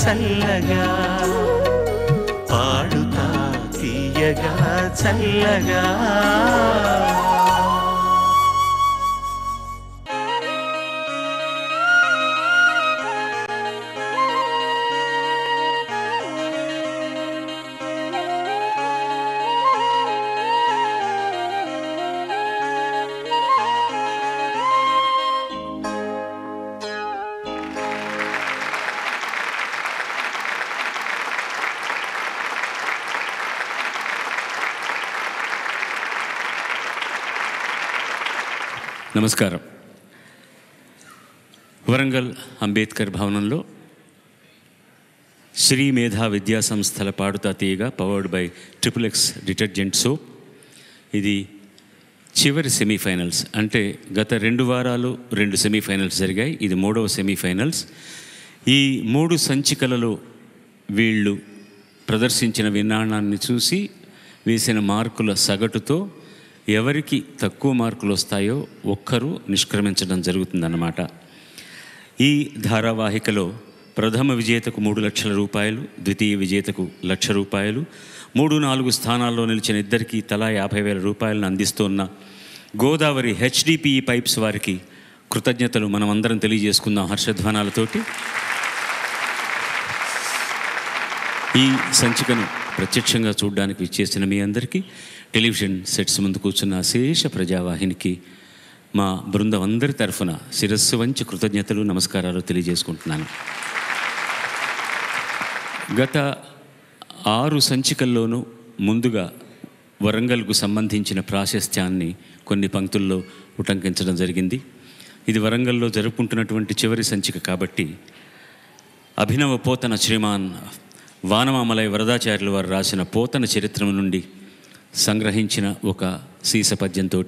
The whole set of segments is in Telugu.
చల్లగా పాడుతా తీయగా చల్లగా. నమస్కారం. వరంగల్ అంబేద్కర్ భవనంలో శ్రీ మేధా విద్యా సంస్థల పాడుతా తీయగా powered by XXX detergent soap. ఇది చివరి సెమీఫైనల్స్. అంటే గత 2 వారాలు 2 సెమీఫైనల్స్ జరిగాయి. ఇది 3వ సెమీఫైనల్స్. ఈ 3 సంచికలలో వీళ్ళు ప్రదర్శించిన విధానాన్ని చూసి వేసిన మార్కుల సగటుతో ఎవరికి తక్కువ మార్కులు వస్తాయో ఒక్కరు నిష్క్రమించడం జరుగుతుందన్నమాట. ఈ ధారావాహికలో ప్రథమ విజేతకు 3 లక్షల రూపాయలు, ద్వితీయ విజేతకు 1 లక్ష రూపాయలు, 3-4 స్థానాల్లో నిలిచిన ఇద్దరికి తలా 50,000 రూపాయలను అందిస్తున్న గోదావరి HDPE పైప్స్ వారికి కృతజ్ఞతలు మనమందరం తెలియజేసుకుందాం హర్షధ్వానాలతోటి. ఈ సంచికను ప్రత్యక్షంగా చూడడానికి విచ్చేసిన మీ అందరికీ, టెలివిజన్ సెట్స్ ముందు కూర్చున్న అశేష ప్రజావాహినికి మా బృందం అందరి తరఫున శిరస్సు వంచి కృతజ్ఞతలు, నమస్కారాలు తెలియజేసుకుంటున్నాను. గత 6 సంచికల్లోనూ ముందుగా వరంగల్కు సంబంధించిన ప్రాశస్త్యాన్ని కొన్ని పంక్తుల్లో ఉటంకించడం జరిగింది. ఇది వరంగల్లో జరుపుకుంటున్నటువంటి చివరి సంచిక కాబట్టి అభినవ పోతన శ్రీమాన్ వానమామలై వరదాచార్యులు వారు రాసిన పోతన చరిత్రం నుండి సంగ్రహించిన ఒక సీస పద్యంతో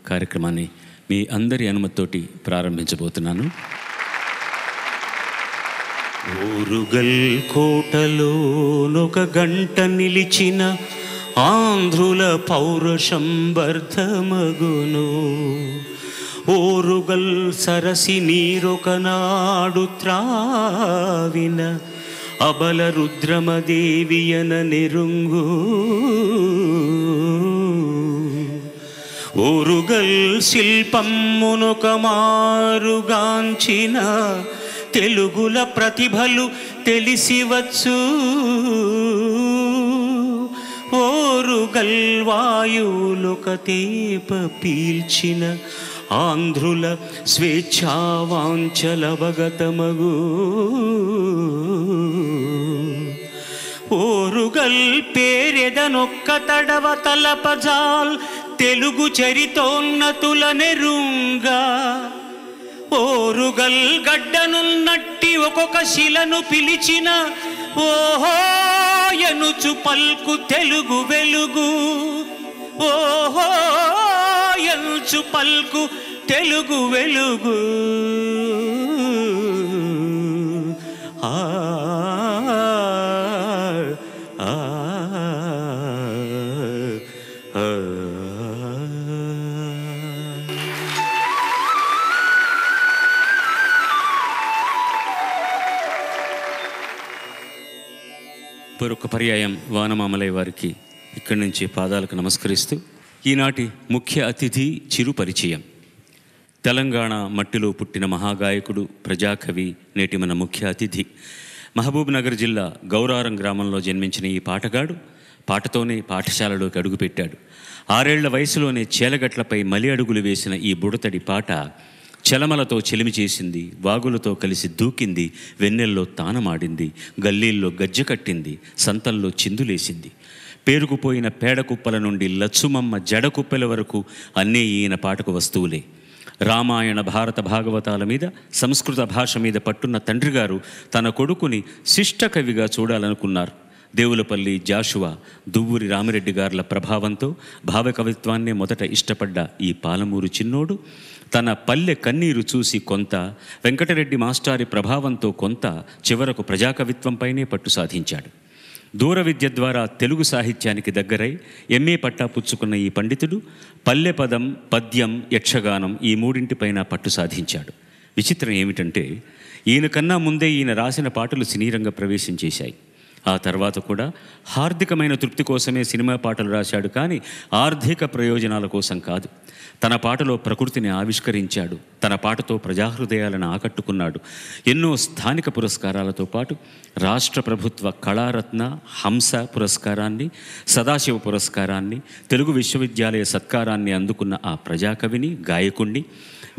కార్యక్రమాన్ని మీ అందరి అనుమతితోటి ప్రారంభించబోతున్నాను. ఓరుగల్ కోటలోనొక గంట నిలిచిన ఆంధ్రుల పౌరుషం వర్ధమగును. ఓరుగల్ సరసి నీరొకనాడు త్రావిన అబల రుద్రమదేవియన నెరుంగు. ఓరుగల్ శిల్పమ్మునొక మారుగాంచిన తెలుగుల ప్రతిభలు తెలిసివచ్చు. ఓరుగల్ వాయువులొక తేప పీల్చిన ఆంధ్రుల స్వేచ్ఛావాంఛలవగతమగు. ఓరుగల్ పేరెదనొక్క తడవ తలపజాల్ తెలుగు చరితోన్నతుల నెరుంగా. ఓరుగల్ గడ్డనున్నట్టి ఒక్కొక్క శిలను పిలిచిన ఓహో ఎనుచు పల్కు తెలుగు వెలుగు. ఓహో ఎనుచు పల్కు తెలుగు వెలుగు. ఆ మరొక పర్యాయం వానమామలై వారికి ఇక్కడి నుంచి పాదాలకు నమస్కరిస్తూ, ఈనాటి ముఖ్య అతిథి చిరు పరిచయం. తెలంగాణ మట్టిలో పుట్టిన మహాగాయకుడు, ప్రజాకవి, నేటి మన ముఖ్య అతిథి. మహబూబ్ నగర్ జిల్లా గౌరారం గ్రామంలో జన్మించిన ఈ పాటగాడు పాటతోనే పాఠశాలలోకి అడుగుపెట్టాడు. 6 ఏళ్ల వయసులోనే చేలగట్లపై మలి అడుగులు వేసిన ఈ బుడతడి పాట చలమలతో చెలిమి చేసింది, వాగులతో కలిసి దూకింది, వెన్నెల్లో తానమాడింది, గల్లీల్లో గజ్జె కట్టింది, సంతల్లో చిందులేసింది. పేరుకుపోయిన పేడకుప్పల నుండి లచ్చుమమ్మ జడకుప్పెల వరకు అన్నీ ఈయన పాటకు వస్తువులే. రామాయణ, భారత, భాగవతాల మీద, సంస్కృత భాష మీద పట్టున్న తండ్రిగారు తన కొడుకుని శిష్ట కవిగా చూడాలనుకున్నారు. దేవులపల్లి జాషువా, దువ్వూరి రామిరెడ్డి గార్ల ప్రభావంతో భావకవిత్వాన్నే మొదట ఇష్టపడ్డ ఈ పాలమూరు చిన్నోడు తన పల్లె కన్నీరు చూసి కొంత, వెంకటరెడ్డి మాస్టారి ప్రభావంతో కొంత, చివరకు ప్రజాకవిత్వంపైనే పట్టు సాధించాడు. దూర విద్య ద్వారా తెలుగు సాహిత్యానికి దగ్గరై MA పట్టా పుచ్చుకున్న ఈ పండితుడు పల్లె పదం, పద్యం, యక్షగానం ఈ 3 పైన పట్టు సాధించాడు. విచిత్రం ఏమిటంటే ఈయన కన్నా ముందే ఈయన రాసిన పాటలు సినీ రంగ ప్రవేశం చేశాయి. ఆ తర్వాత కూడా హార్దికమైన తృప్తి కోసమే సినిమా పాటలు రాశాడు, కానీ ఆర్థిక ప్రయోజనాల కోసం కాదు. తన పాటలో ప్రకృతిని ఆవిష్కరించాడు. తన పాటతో ప్రజాహృదయాలను ఆకట్టుకున్నాడు. ఎన్నో స్థానిక పురస్కారాలతో పాటు రాష్ట్ర ప్రభుత్వ కళారత్న, హంస పురస్కారాన్ని, సదాశివ పురస్కారాన్ని, తెలుగు విశ్వవిద్యాలయ సత్కారాన్ని అందుకున్న ఆ ప్రజాకవిని, గాయకుణ్ణి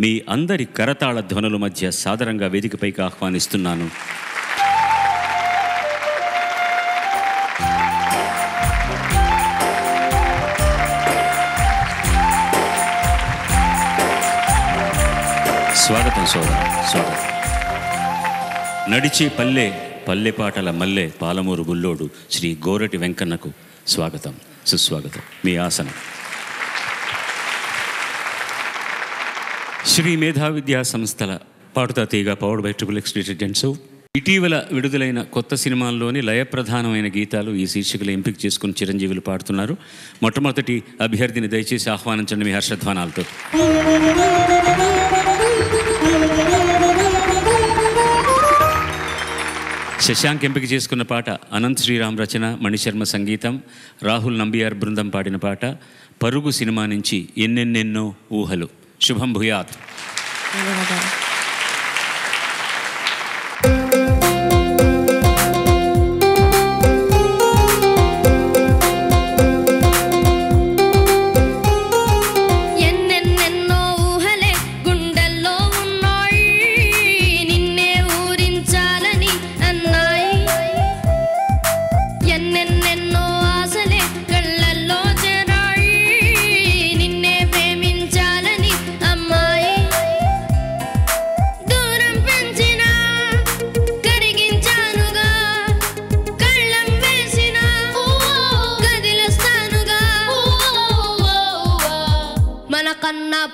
మీ అందరి కరతాళ ధ్వనుల మధ్య సాదరంగా వేదికపైకి ఆహ్వానిస్తున్నాను. స్వాగతం సోదర, స్వాగతం. నడిచే పల్లె పల్లెపాటల మల్లె పాలమూరు బుల్లోడు శ్రీ గోరటి వెంకన్నకు స్వాగతం, సుస్వాగతం. మీ ఆసనం. శ్రీ మేధా విద్యా సంస్థల Padutha Theeyaga powered by XXX detergents ఇటీవల విడుదలైన కొత్త సినిమాల్లోని లయప్రధానమైన గీతాలు ఈ శీర్షికలు ఎంపిక చేసుకుని చిరంజీవులు పాడుతున్నారు. మొట్టమొదటి అభ్యర్థిని దయచేసి ఆహ్వానించండి మీ హర్షధ్వానాలతో. శశాంక్ ఎంపిక చేసుకున్న పాట అనంత్ శ్రీరామ్ రచన, మణిశర్మ సంగీతం, రాహుల్ నంబియార్ బృందం పాడిన పాట పరుగు సినిమా నుంచి ఎన్నెన్నెన్నో ఊహలు. శుభం భూయాత్.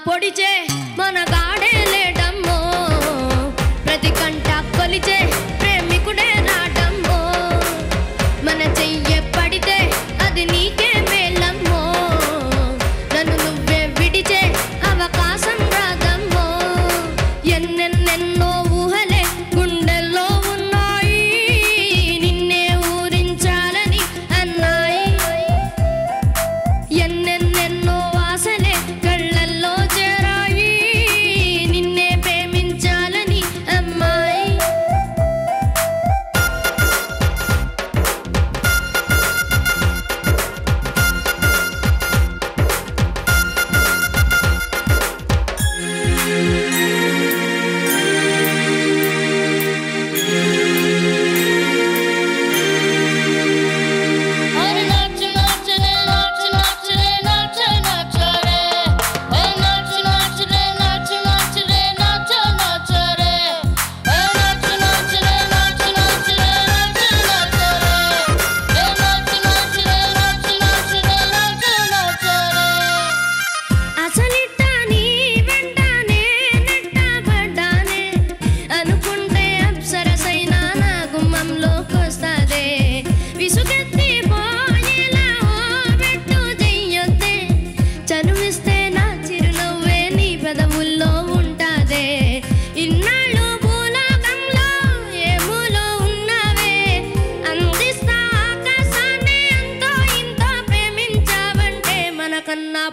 పొడిచే మన గాడే లేడమ్మో, ప్రతి కంట కొలిచే ప్రేమికుడే నాడమ్మో, మన చెయ్యే పడితే అది నీకే మేలమ్మో, నన్ను నువ్వే విడిచే అవకాశం రాదమ్మో, ఎన్నెన్నెన్నో ఊహలే గుండెల్లో ఉన్నాయి, నిన్నే ఊరించాలని అన్నాయి, ఎన్నెన్నెన్నో ఆశలే కళ్ళల్లో చేరాయి, నిన్నే ప్రేమించాలని అమ్మాయి.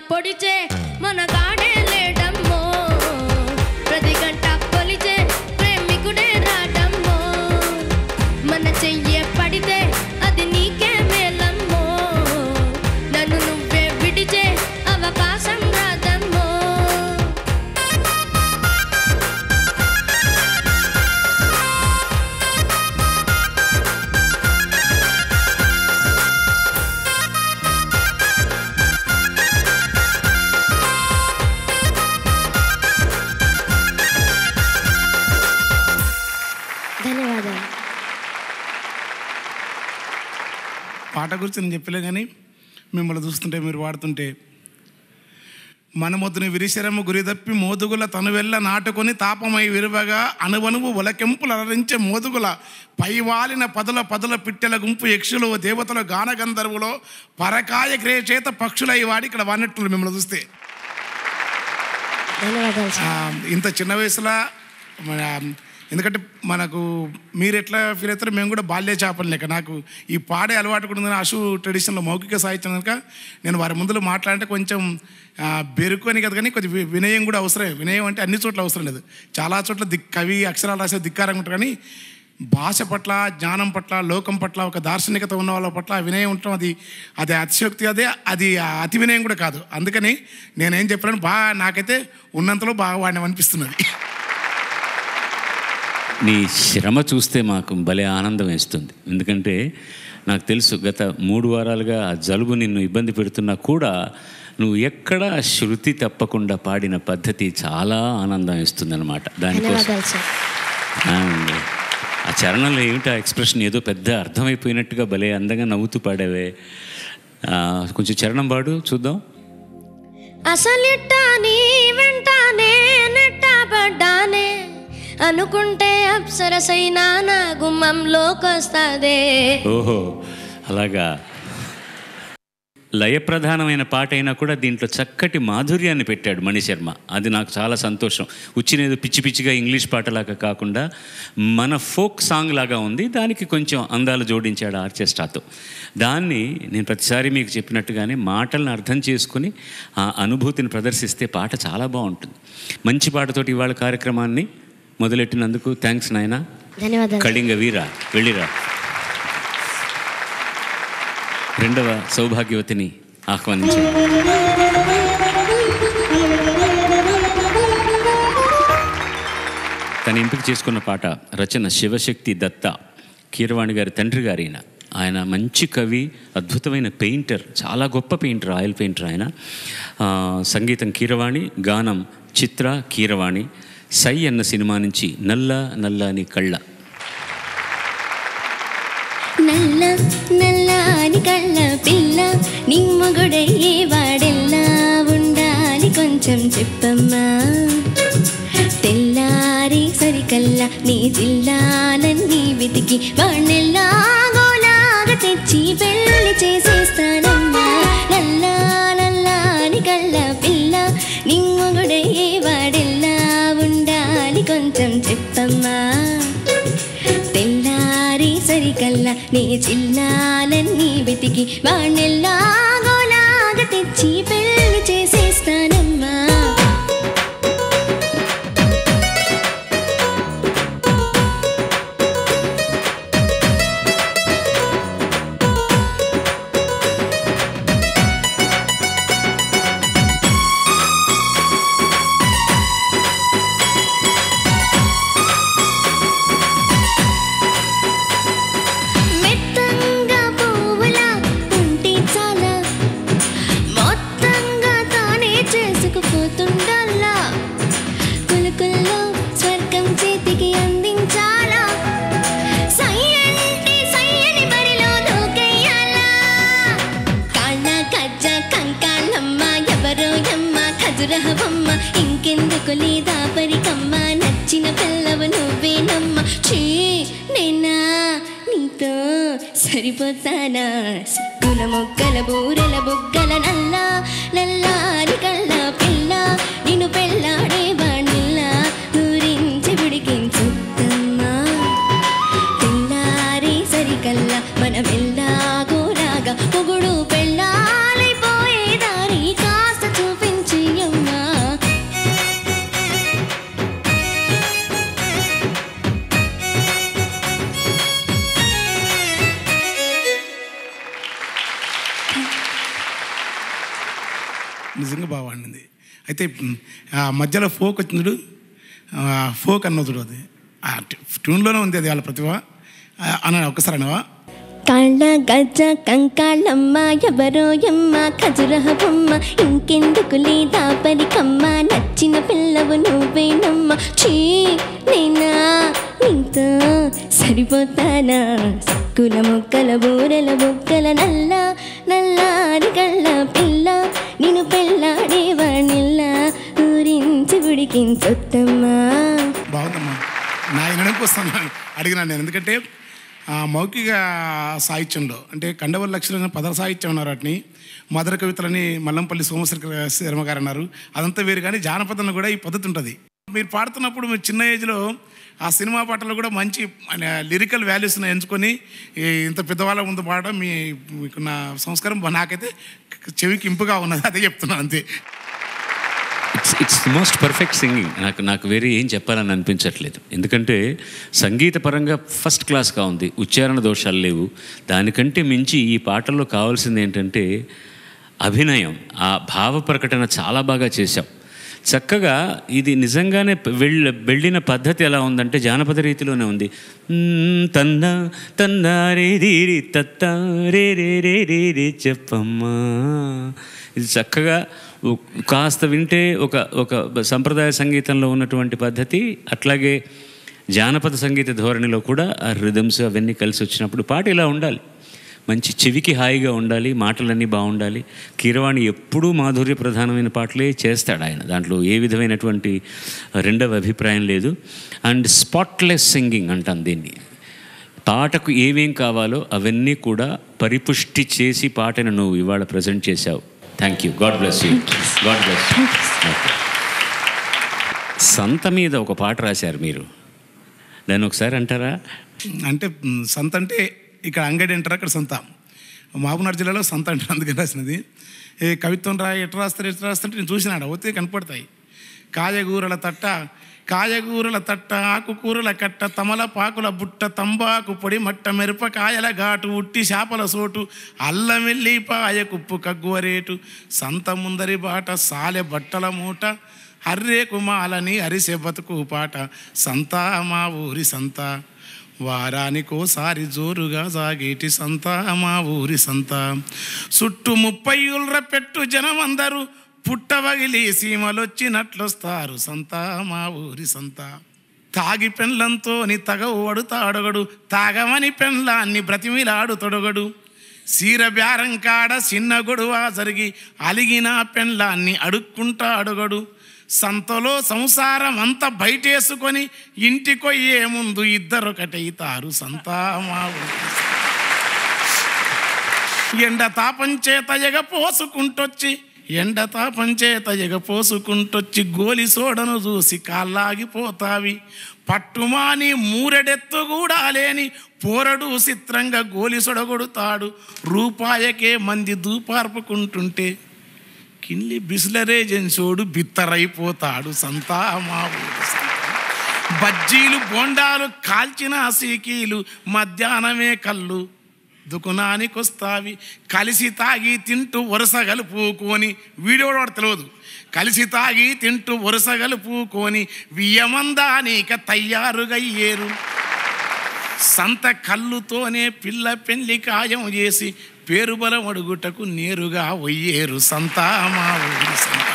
పొడిచే మన గాడే లేడమ్మో, ప్రతి గంట కొలిచే ప్రేమికుడే రాడమ్మో, మన చెయ్యే పడితే అది నీకే మేలమ్మో, నన్ను నువ్వే విడిచే అవకాశం రాదమ్మో. ధన్యవాదాలు. పాట గురించి నేను చెప్పలే, కానీ మిమ్మల్ని చూస్తుంటే మీరు పాడుతుంటే మనమొద్దుని విరిశరము గురి తప్పి మోదుగుల తనువెల్ల నాటుకొని తాపమై విరువగా అనువనువు ఒలకెంపులు అలరించే మోదుగుల పైవాలిన పదుల పదుల పిట్టెల గుంపు యక్షులు దేవతల గానగంధర్వులో పరకాయ క్రియచేత పక్షులై వాడి ఇక్కడ వాడినట్లు మిమ్మల్ని చూస్తే. ఇంత చిన్న వయసులో ఎందుకంటే మనకు మీరు ఎట్లా ఫీల్ అవుతారో మేము కూడా బాల్య చేపలు లేక నాకు ఈ పాడే అలవాటు కూడా ఉందని అశు ట్రెడిషనల్లో మౌఖిక సాహిత్యం కనుక నేను వారి ముందులో మాట్లాడంటే కొంచెం బెరుకొని కదా, కానీ కొంచెం వినయం కూడా అవసరమే. వినయం అంటే అన్ని చోట్ల అవసరం లేదు, చాలా చోట్ల కవి అక్షరాలు రాసే ధిక్కారంగా ఉంటారు. కానీ భాష పట్ల, జ్ఞానం పట్ల, లోకం పట్ల, ఒక దార్శనికత ఉన్న వాళ్ళ పట్ల వినయం ఉండటం అది అతిశయోక్తి, అది అతి వినయం కూడా కాదు. అందుకని నేనేం చెప్పాను, నాకైతే ఉన్నంతలో బాగా వాడిని అనిపిస్తున్నది. నీ శ్రమ చూస్తే మాకు భలే ఆనందం వేస్తుంది. ఎందుకంటే నాకు తెలుసు గత 3 వారాలుగా ఆ జలుబు నిన్ను ఇబ్బంది పెడుతున్నా కూడా నువ్వు ఎక్కడ శృతి తప్పకుండా పాడిన పద్ధతి చాలా ఆనందం ఇస్తుందన్నమాట. దానికోసం ఆ చరణంలో ఏమిటి ఆ ఎక్స్ప్రెషన్, ఏదో పెద్ద అర్థమైపోయినట్టుగా భలే అందంగా నవ్వుతూ పాడావే. కొంచెం చరణం పాడు చూద్దాం. అసలిట్టా నీ వెంటనే నెట్టబడ్డానే, అనుకుంటే అప్సరసైనా నా గుమ్మంలోకొస్తాదే. ఓహో, అలాగా. లయప్రధానమైన పాట అయినా కూడా దీంట్లో చక్కటి మాధుర్యాన్ని పెట్టాడు మణిశర్మ. అది నాకు చాలా సంతోషం. వచ్చినేదో పిచ్చి పిచ్చిగా ఇంగ్లీష్ పాటలాగా కాకుండా మన ఫోక్ సాంగ్ లాగా ఉంది, దానికి కొంచెం అందాలు జోడించాడు ఆర్కెస్ట్రాతో. దాన్ని నేను ప్రతిసారి మీకు చెప్పినట్టుగానే మాటలను అర్థం చేసుకుని ఆ అనుభూతిని ప్రదర్శిస్తే పాట చాలా బాగుంటుంది. మంచి పాటతోటి ఇవాళ కార్యక్రమాన్ని మొదలెట్టినందుకు థ్యాంక్స్ నాయన. ధన్యవాదాలు. కళింగ వీరా, వెళ్ళిరా. రెండవ సౌభాగ్యవతిని ఆహ్వానించారు. తన ఎంపిక చేసుకున్న పాట రచన శివశక్తి దత్త, కీరవాణి గారి తండ్రి గారు. ఆయన మంచి కవి, అద్భుతమైన పెయింటర్, చాలా గొప్ప పెయింటర్, ఆయిల్ పెయింటర్ ఆయన. సంగీతం కీరవాణి, గానం చిత్ర కీరవాణి. సై అన్న సినిమా నుంచి నల్ల నల్లని కళ్ళ. నల్ల నల్లాని కళ్ళ పిల్ల, నిమ్మగుడయ్యే వాడెల్లా ఉండాలి కొంచెం చెప్పమ్మా. తెల్లారి సరికల్లా నీ జిల్లాలన్నీ వెతికి వాణ్ణెల్లాగోలాగా తెచ్చి పెళ్ళి చేసేస్తానమ్మా. నల్లా నల్లాని కళ్ళ పిల్ల, నిమ్మగుడయ్యే వాడెల్లా ఉండాలి కొంచెం చెప్పమ్మా. తెల్లారి సరికల్లా నీ చిల్లాలన్నీ వెతికి వాణ్ణెల్లాగోలాగా తెచ్చి పెళ్ళి చేసేస్తానమ్మా. ఇంకెందుకు లేదా పరికమ్మ, నచ్చిన పిల్లవు నువ్వేనమ్మ. చీ నేనా నీతో సరిపోతానా, సిక్కుల మొగ్గల బూరెల బుగ్గల నల్ల నల్లారి కళ్ళ పిల్ల, నిన్ను పెళ్ళాడే వాణ్ణిల్లా ఊరించి ఉడికించుద్దమ్మా. తెల్లారి సరికల్లా మనమెల్లాగో రాగా పొగుడు పెళ్ళాలైపోయే దారి కాస్త చూపించి అమ్మా. నిజంగా బాగా వాడింది. అయితే మధ్యలో ఫోక్ వచ్చింది, ఫోక్ అన్నదుడు, అది ఆ ట్యూన్లోనే ఉంది, అది వాళ్ళ ప్రతిభ అన్న. ఒక్కసారి అనవా? కాళ్ళ గజ్జ కంకాళ్ళమ్మ, ఎవరో ఎమ్మ ఖజురహ బొమ్మ, ఇంకెందుకు లేదా పరికమ్మ, నచ్చిన పిల్లవు నువ్వేనమ్మ. చీ నేనా నీతో సరిపోతానా, సిక్కుల మొక్కల బూరెల బుగ్గల నల్ల నల్లారి కళ్ళ పిల్ల, నిన్ను పెళ్ళాడే వాణిల్లా ఊరించి ఉడికించొద్దమ్మా. బాగుందమ్మా. నా వినడానికి వస్తాను అడిగినాను నేను. ఎందుకంటే మౌఖిక సాహిత్యంలో అంటే కండవల్లి లక్షణ పద సాహిత్యం అన్నారు, వాటిని మధుర కవితలని మల్లంపల్లి సోమశేఖర శర్మ గారు అన్నారు. అదంతా వేరు, కానీ జానపదంలో కూడా ఈ పద్ధతి ఉంటుంది. మీరు పాడుతున్నప్పుడు మీరు చిన్న ఏజ్లో ఆ సినిమా పాటలు కూడా మంచి లిరికల్ వాల్యూస్ని ఎంచుకొని ఇంత పెద్దవాళ్ళ ముందు పాడడం మీకున్న సంస్కారం నాకైతే చెవికి ఇంపుగా ఉన్నది, అదే చెప్తున్నాను అంతే. It's the most perfect singing. నాకు వేరే ఏం చెప్పాలని అనిపించట్లేదు. ఎందుకంటే సంగీత పరంగా ఫస్ట్ క్లాస్గా ఉంది, ఉచ్చారణ దోషాలు లేవు. దానికంటే మించి ఈ పాటల్లో కావాల్సింది ఏంటంటే అభినయం, ఆ భావ ప్రకటన చాలా బాగా చేశాం. చక్కగా ఇది నిజంగానే వెళ్ళిన పద్ధతి ఎలా ఉందంటే జానపద రీతిలోనే ఉంది. తన్నా తన్నా రే రీ తత్తా రే రే రే రే రే చెప్పమ్మా. ఇది చక్కగా కాస్త వింటే ఒక సంప్రదాయ సంగీతంలో ఉన్నటువంటి పద్ధతి, అట్లాగే జానపద సంగీత ధోరణిలో కూడా ఆ రిథమ్స్ అవన్నీ కలిసి వచ్చినప్పుడు పాట ఇలా ఉండాలి. మంచి చెవికి హాయిగా ఉండాలి, మాటలన్నీ బాగుండాలి. కీరవాణి ఎప్పుడూ మాధుర్య ప్రధానమైన పాటలే చేస్తాడు ఆయన, దాంట్లో ఏ విధమైనటువంటి రెండవ అభిప్రాయం లేదు. అండ్ స్పాట్లెస్ సింగింగ్ అంటాం దీన్ని. పాటకు ఏమేం కావాలో అవన్నీ కూడా పరిపుష్టి చేసి పాటను నువ్వు ఇవాళ ప్రజెంట్ చేశావు. Thank you. God bless you. God bless you. సంత మీద ఒక పాట రాశారు మీరు, దాన్ని ఒకసారి అంటారా? అంటే సంత అంటే ఇక్కడ అంగడి అంటారు, అక్కడ సంత. మహబూబ్నగర్ జిల్లాలో సంత అంటారు, అందుకని రాసినది. కవిత్వం ఎట్లా రాస్తారంటే నేను చూసినాడు ఒత్తి కనపడతాయి. కాయగూరల తట్ట, కాయగూరల తట్ట, ఆకుకూరల కట్ట, తమలపాకుల బుట్ట, తంబాకు పొడి మట్ట, మిరపకాయల ఘాటు, ఉట్టి చేపల సోటు, అల్లం వెల్లిపాయ కుప్పు కగ్గువరేటు, సంత ముందరి బాట, సాలె బట్టల మూట, హర్రేకు మాలని అరిసె బతుకు పాట, సంత మా ఊరి సంత, వారానికోసారి జోరుగా సాగేటి సంత మా ఊరి సంత, చుట్టూ 30 ఉల్ర పెట్టు జనమందరూ, పుట్టవగిలి సీమలొచ్చినట్లొస్తారు సంత మా ఊరి సంత, తాగి పెండ్లంతోని తగవు అడుతాడొగడు, తాగమని పెండ్లాన్ని బ్రతిమిలాడు తొడగడు, సీర బేరం కాడ చిన్న గొడవ జరిగి అలిగిన పెండ్లాన్ని అడుక్కుంటా అడుగడు, సంతలో సంసారం అంతా బయటేసుకొని ఇంటికొయ్యే ముందు ఇద్దరొకటైతారు సంత మా ఊరి. ఎండ తాపం చేత ఎగపోసుకుంటొచ్చి, ఎండ తాపం చేత ఎగపోసుకుంటొచ్చి, గోలి సోడను చూసి కాళ్ళాగిపోతావి, పట్టుమాని మూరెడెత్తు కూడా లేని పోరడు చిత్రంగా గోలి సొడగొడుతాడు, రూపాయకే మంది దూపార్పుకుంటుంటే కిల్లి బిస్లరేజెన్సోడు బిత్తరైపోతాడు సంత మా ఊరి సంత, బజ్జీలు బోండాలు కాల్చిన సీకీలు మధ్యాహ్నమే కళ్ళు దుకునానికొస్తావి, కలిసి తాగి తింటూ వరుస కలుపుకొని, వీడియోడు తెలియదు, కలిసి తాగి తింటూ వరుస కలుపుకొని వియ్యమందానిక తయ్యారుగయ్యేరు, సంత కళ్ళుతోనే పిల్ల పెళ్లి ఖాయం చేసి పేరు బలం అడుగుటకు నేరుగా వయ్యేరు సంత మా ఊరి సంత.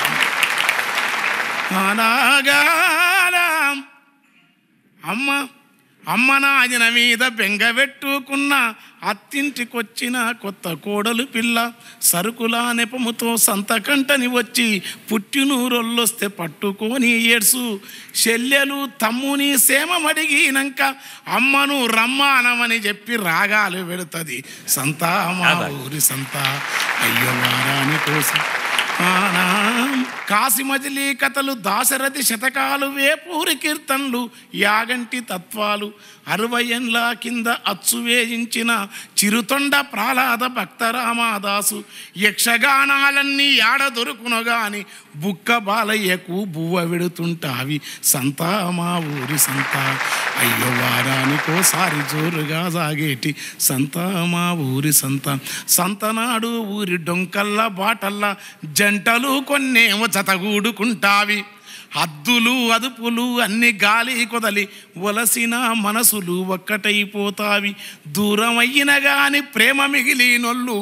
అమ్మ నాయన మీద బెంగబెట్టుకున్న అత్తింటికొచ్చిన కొత్త కోడలు పిల్ల, సరుకుల నెపముతో సంతకంటని వచ్చి పుట్టినూరొల్లొస్తే పట్టుకొని ఏడ్సు, చెల్లెలు తమ్ముని సేమమడిగినాక అమ్మను రమ్మానమని చెప్పి రాగాలు పెడుతుంది సంత మా ఊరి సంత. అయ్యో వారాని కోసం కాశీమజిలీ కథలు, దాశరథి శతకాలు, వేపూరి కీర్తనలు, యాగంటి తత్వాలు, 60 ఏళ్ళ కింద అచ్చు వేయించిన చిరుతొండ ప్రహ్లాద భక్తరామదాసు, యక్షగానాలన్నీ యాడ దొరుకును గాని బుక్క బాలయ్యకు బువ్వ విడుతుంటావి సంత మా ఊరి సంత. అయ్యో వారానికోసారి జోరుగా సాగేటి సంత మా ఊరి సంత. సంతనాడు ఊరి డొంకల్లా బాటల్లా జంటలు కొన్నేమో జతగూడుకుంటావి, హద్దులు అదుపులు అన్ని గాలి కొదలి వలసిన మనసులు ఒక్కటైపోతావి, దూరమయ్యిన గాని ప్రేమ మిగిలినొల్లు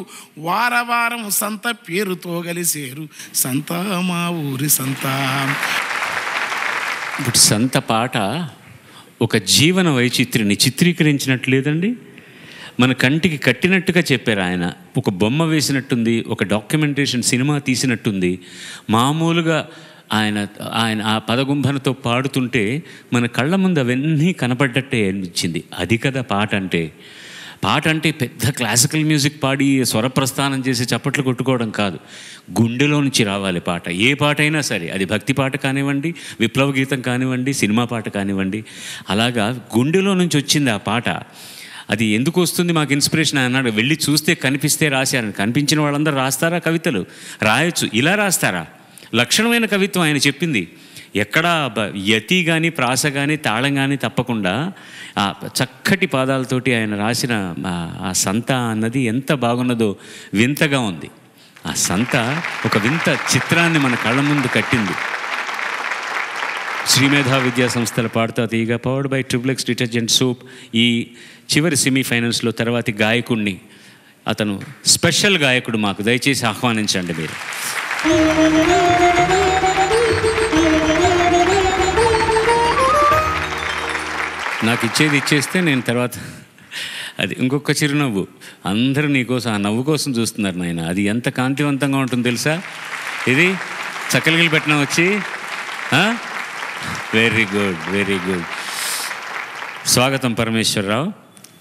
వారవారం సంత పేరుతో కలిసేరు సంత మా ఊరి సంత. ఇప్పుడు సంత పాట ఒక జీవన వైచిత్రిని చిత్రీకరించినట్లేదండి, మన కంటికి కట్టినట్టుగా చెప్పారు ఆయన. ఒక బొమ్మ వేసినట్టుంది, ఒక డాక్యుమెంటేషన్ సినిమా తీసినట్టుంది. మామూలుగా ఆయన ఆ పదగుంభనతో పాడుతుంటే మన కళ్ళ ముందు అవన్నీ కనపడ్డట్టే అనిపించింది. అది కదా పాట అంటే. పాట అంటే పెద్ద క్లాసికల్ మ్యూజిక్ పాడి స్వరప్రస్థానం చేసి చప్పట్లు కొట్టుకోవడం కాదు, గుండెలో నుంచి రావాలి పాట. ఏ పాట అయినా సరే, అది భక్తి పాట కానివ్వండి, విప్లవ గీతం కానివ్వండి, సినిమా పాట కానివ్వండి, అలాగా గుండెలో నుంచి వచ్చింది ఆ పాట. అది ఎందుకు వస్తుంది మాకు ఇన్స్పిరేషన్ అన్నాడు. వెళ్ళి చూస్తే కనిపిస్తే రాశారని. కనిపించిన వాళ్ళందరూ రాస్తారా కవితలు? రాయొచ్చు. ఇలా రాస్తారా? లక్షణమైన కవిత్వం ఆయన చెప్పింది. ఎక్కడా యతి కానీ ప్రాస కానీ తాళం కానీ తప్పకుండా ఆ చక్కటి పాదాలతోటి ఆయన రాసిన ఆ సంత అన్నది ఎంత బాగున్నదో, వింతగా ఉంది. ఆ సంత ఒక వింత చిత్రాన్ని మన కళ్ళ ముందు కట్టింది. శ్రీమేధా విద్యా సంస్థల పాడుతా తీయగా powered by triple X detergent soap ఈ చివరి సెమీఫైనల్స్లో తర్వాతి గాయకుడిని, అతను స్పెషల్ గాయకుడు, మాకు దయచేసి ఆహ్వానించండి మీరు. నాకు ఇచ్చేది ఇచ్చేస్తే నేను తర్వాత అది ఇంకొక చిరునవ్వు. అందరూ నీకోసం ఆ నవ్వు కోసం చూస్తున్నారు నాయన. అది ఎంత కాంతివంతంగా ఉంటుంది తెలుసా? ఇది చక్కలిగిలి పెట్టిన వచ్చి వెరీ గుడ్, వెరీ గుడ్. స్వాగతం పరమేశ్వరరావు.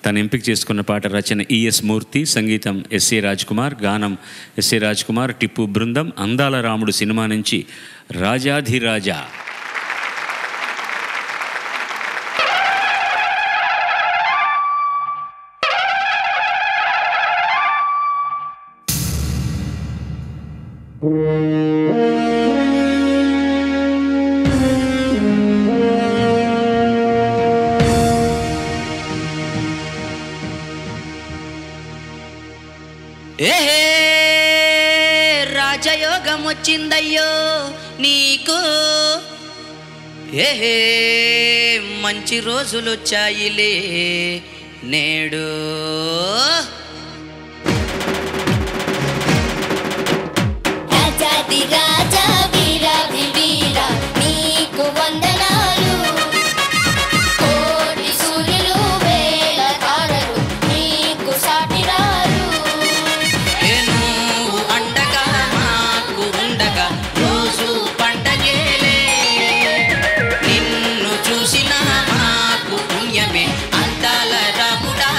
తను ఎంపిక చేసుకున్న పాట రచన ఈఎస్ మూర్తి, సంగీతం ఎస్ఏ రాజ్ కుమార్, గానం ఎస్ఏ రాజ్ కుమార్, టిప్పు బృందం. అందాల రాముడు సినిమా నుంచి రాజాధిరాజా. రాజయోగం వచ్చిందయ్యో నీకు, ఏహే మంచి రోజులు వచ్చాయిలే నేడు. రాజాది రాజా వీరాది వీరా నీకు వందనాలు, కోటి సూర్యులు వేల తారలు నీకు సాటిరారు. నువ్వు అండగా మాకు ఉండగా రోజు పండగేలే, నిన్ను చూసిన మాకు పుణ్యమే అందాల రాముడా.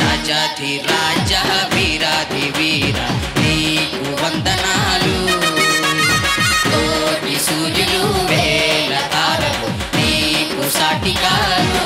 రాజాది రాజా వీరాది వీరా నీకు వందనాలు, కోటి సూర్యులు వేల తారలు నీకు సాటికారు.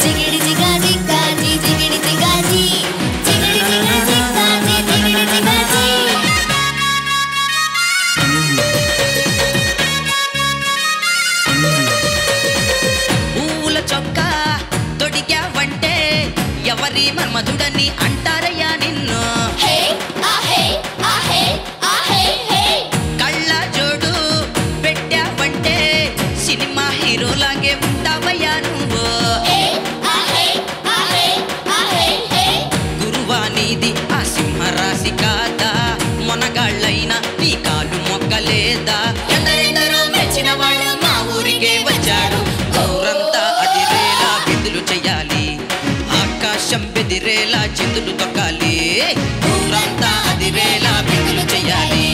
జిగిడి జిగా జిగాజీ జిగిడి జిగాజీ జిగిడి జిగా జిగాజీ జిగిడి జిగాజీ. పూల చొక్క తొడిగావంటే ఎవరి మన్మధుడని అంటారయ్యా నిన్ను. హే ఆహే ఆహే ఆహే హే. కళ్ళ జోడు పెట్టావంటే సినిమా హీరోలాగే ఉంటావయ్యా నువ్వు. హే ఆహే ఆహే ఆహే హే. గురువానిది ఆ సింహరాశి కాదా, మొనగాళ్ళైనా నీ కాలు మొక్కలేదా. ఎందరెందరో మెచ్చిన వాడు మా ఊరికే వచ్చాడు, ఊరంతా అదిరేలా విందులు చెయ్యాలి, ఆకాశం బెదిరేలా చిందులు తొక్కాలి. ఊరంతా అదిరేలా విందులు చెయ్యాలి,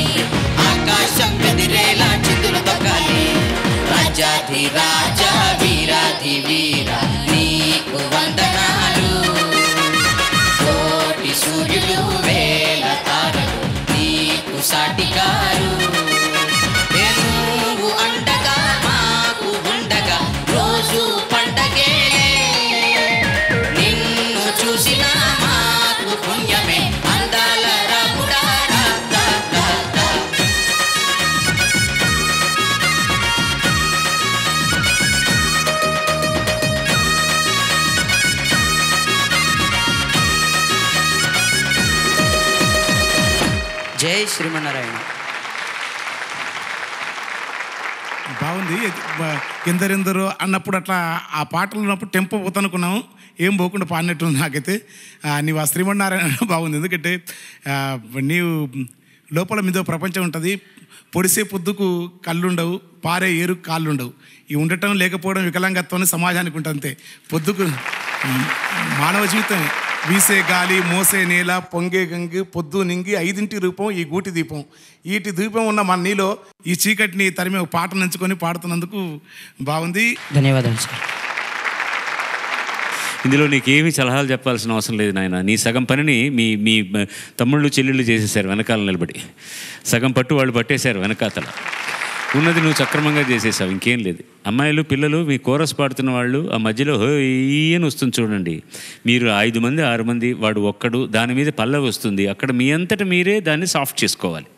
ఆకాశం బెదిరేలా చిందులు తొక్కాలి. రాజాధి రాజా వీరాధి వీరా నీకు వందనాలు, కోటి సూర్యులు వేల తారలు నీకు సాటికారు. నువ్వు అండగా మాకు ఉండగా రోజు పండగే, నిన్ను చూసిన మాకు పుణ్యమే అందాల రాముడా. జై శ్రీమన్నారాయణ. బాగుంది. ఎందరెందరో అన్నప్పుడు అట్లా ఆ పాటలు ఉన్నప్పుడు టెంపో పోతనుకున్నాము. ఏం పోకుండా పాడినట్టుంది నాకైతే. నీవు ఆ శ్రీమన్నారాయణ బాగుంది. ఎందుకంటే నీవు లోపల మీదో ప్రపంచం ఉంటుంది. పొడిసే పొద్దుకు కళ్ళుండవు, పారే ఏరుకు కాళ్ళుండవు. ఈ ఉండటం లేకపోవడం వికలాంగత్వం సమాజానికి ఉంటుంది అంతే. పొద్దుకు మానవ జీవితం వీసే గాలి, మోసే నేల, పొంగే గంగి, పొద్దు నింగి, 5 రూపం ఈ గూటి దీపం. ఈటి దీపం ఉన్న మన నీలో ఈ చీకటిని తరిమి ఒక పాట నంచుకొని పాడుతున్నందుకు బాగుంది. ధన్యవాదాలు సార్. ఇందులో నీకేమీ సలహాలు చెప్పాల్సిన అవసరం లేదు నాయన. నీ సగం పనిని మీ మీ తమ్ముళ్ళు చెల్లెళ్ళు చేసేసారు వెనకాల నిలబడి. సగం పట్టు వాళ్ళు పట్టేశారు వెనకాతల. ఉన్నది నువ్వు సక్రమంగా చేసేసావు, ఇంకేం లేదు. అమ్మాయిలు పిల్లలు మీ కోరస్ పాడుతున్న వాళ్ళు ఆ మధ్యలో ఈయన వస్తుంది చూడండి. మీరు 5 మంది 6 మంది, వాడు ఒక్కడు, దాని మీద పల్లవి వస్తుంది. అక్కడ మీ అంతటా మీరే దాన్ని సాఫ్ట్ చేసుకోవాలి.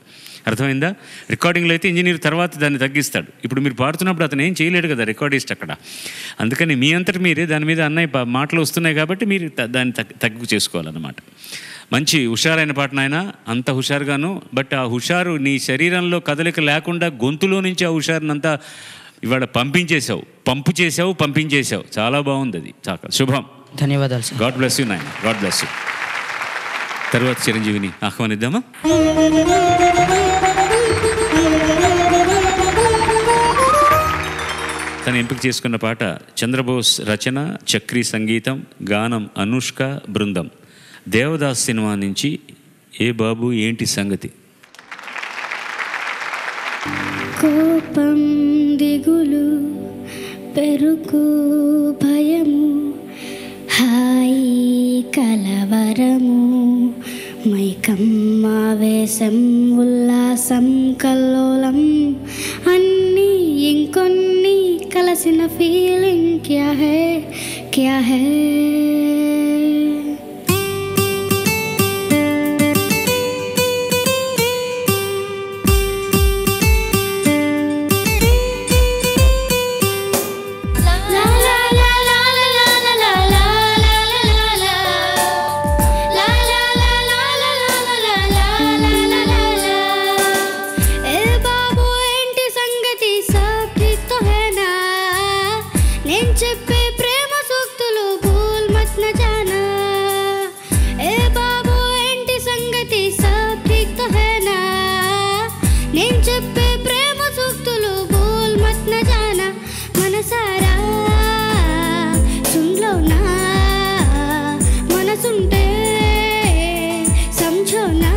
అర్థమైందా? రికార్డింగ్లో అయితే ఇంజనీర్ తర్వాత దాన్ని తగ్గిస్తాడు. ఇప్పుడు మీరు పాడుతున్నప్పుడు అతను ఏం చేయలేడు కదా రికార్డిస్ట్ అక్కడ. అందుకని మీ అంతటి మీరే దాని మీద అన్నయ్య మాటలు వస్తున్నాయి కాబట్టి మీరు దాన్ని తగ్గు చేసుకోవాలన్నమాట. మంచి హుషారైన పాట నాయన, అంత హుషారుగాను. బట్ ఆ హుషారు నీ శరీరంలో కదలిక లేకుండా గొంతులో నుంచి ఆ హుషారునంతా ఇవాళ పంపు చేసావు, పంపించేసావు. చాలా బాగుంది అది. చాలా శుభం. ధన్యవాదాలు సార్. గాడ్ బ్లెస్ యూ నాయన, గాడ్ బ్లెస్ యూ. తర్వాత చిరంజీవిని ఆహ్వానిద్దామా? తను ఎంపిక చేసుకున్న పాట చంద్రబోస్ రచన, చక్రీ సంగీతం, గానం అనుష్క బృందం. దేవదాస్ సినిమా నుంచి ఏ బాబు ఏంటి సంగతి. కోపం, దిగులు, పెరుకు, భయము, హాయి, కలవరము, మైకమ్మావేశం, ఉల్లాసం, కల్లోలం, అన్నీ ఇంకొన్ని కలసిన ఫీలింగ్ క్యా హై, క్యా హై. చెప్పే ప్రేమ సూక్తులు భూల్ మత్ న జానా. ఏ బాబు ఏంటి సంగతి సబ్ ఠీక్ తో హై నా. నేను చెప్పే ప్రేమ సూక్తులు భూల్ మత్ న జానా. మనసారా సున్లో నా, మనసుంటే సంఝో నా.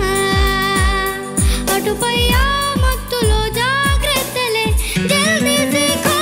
అటుపై ఆ మత్తులో జాగ్రత్తలే జల్దీ సీఖో.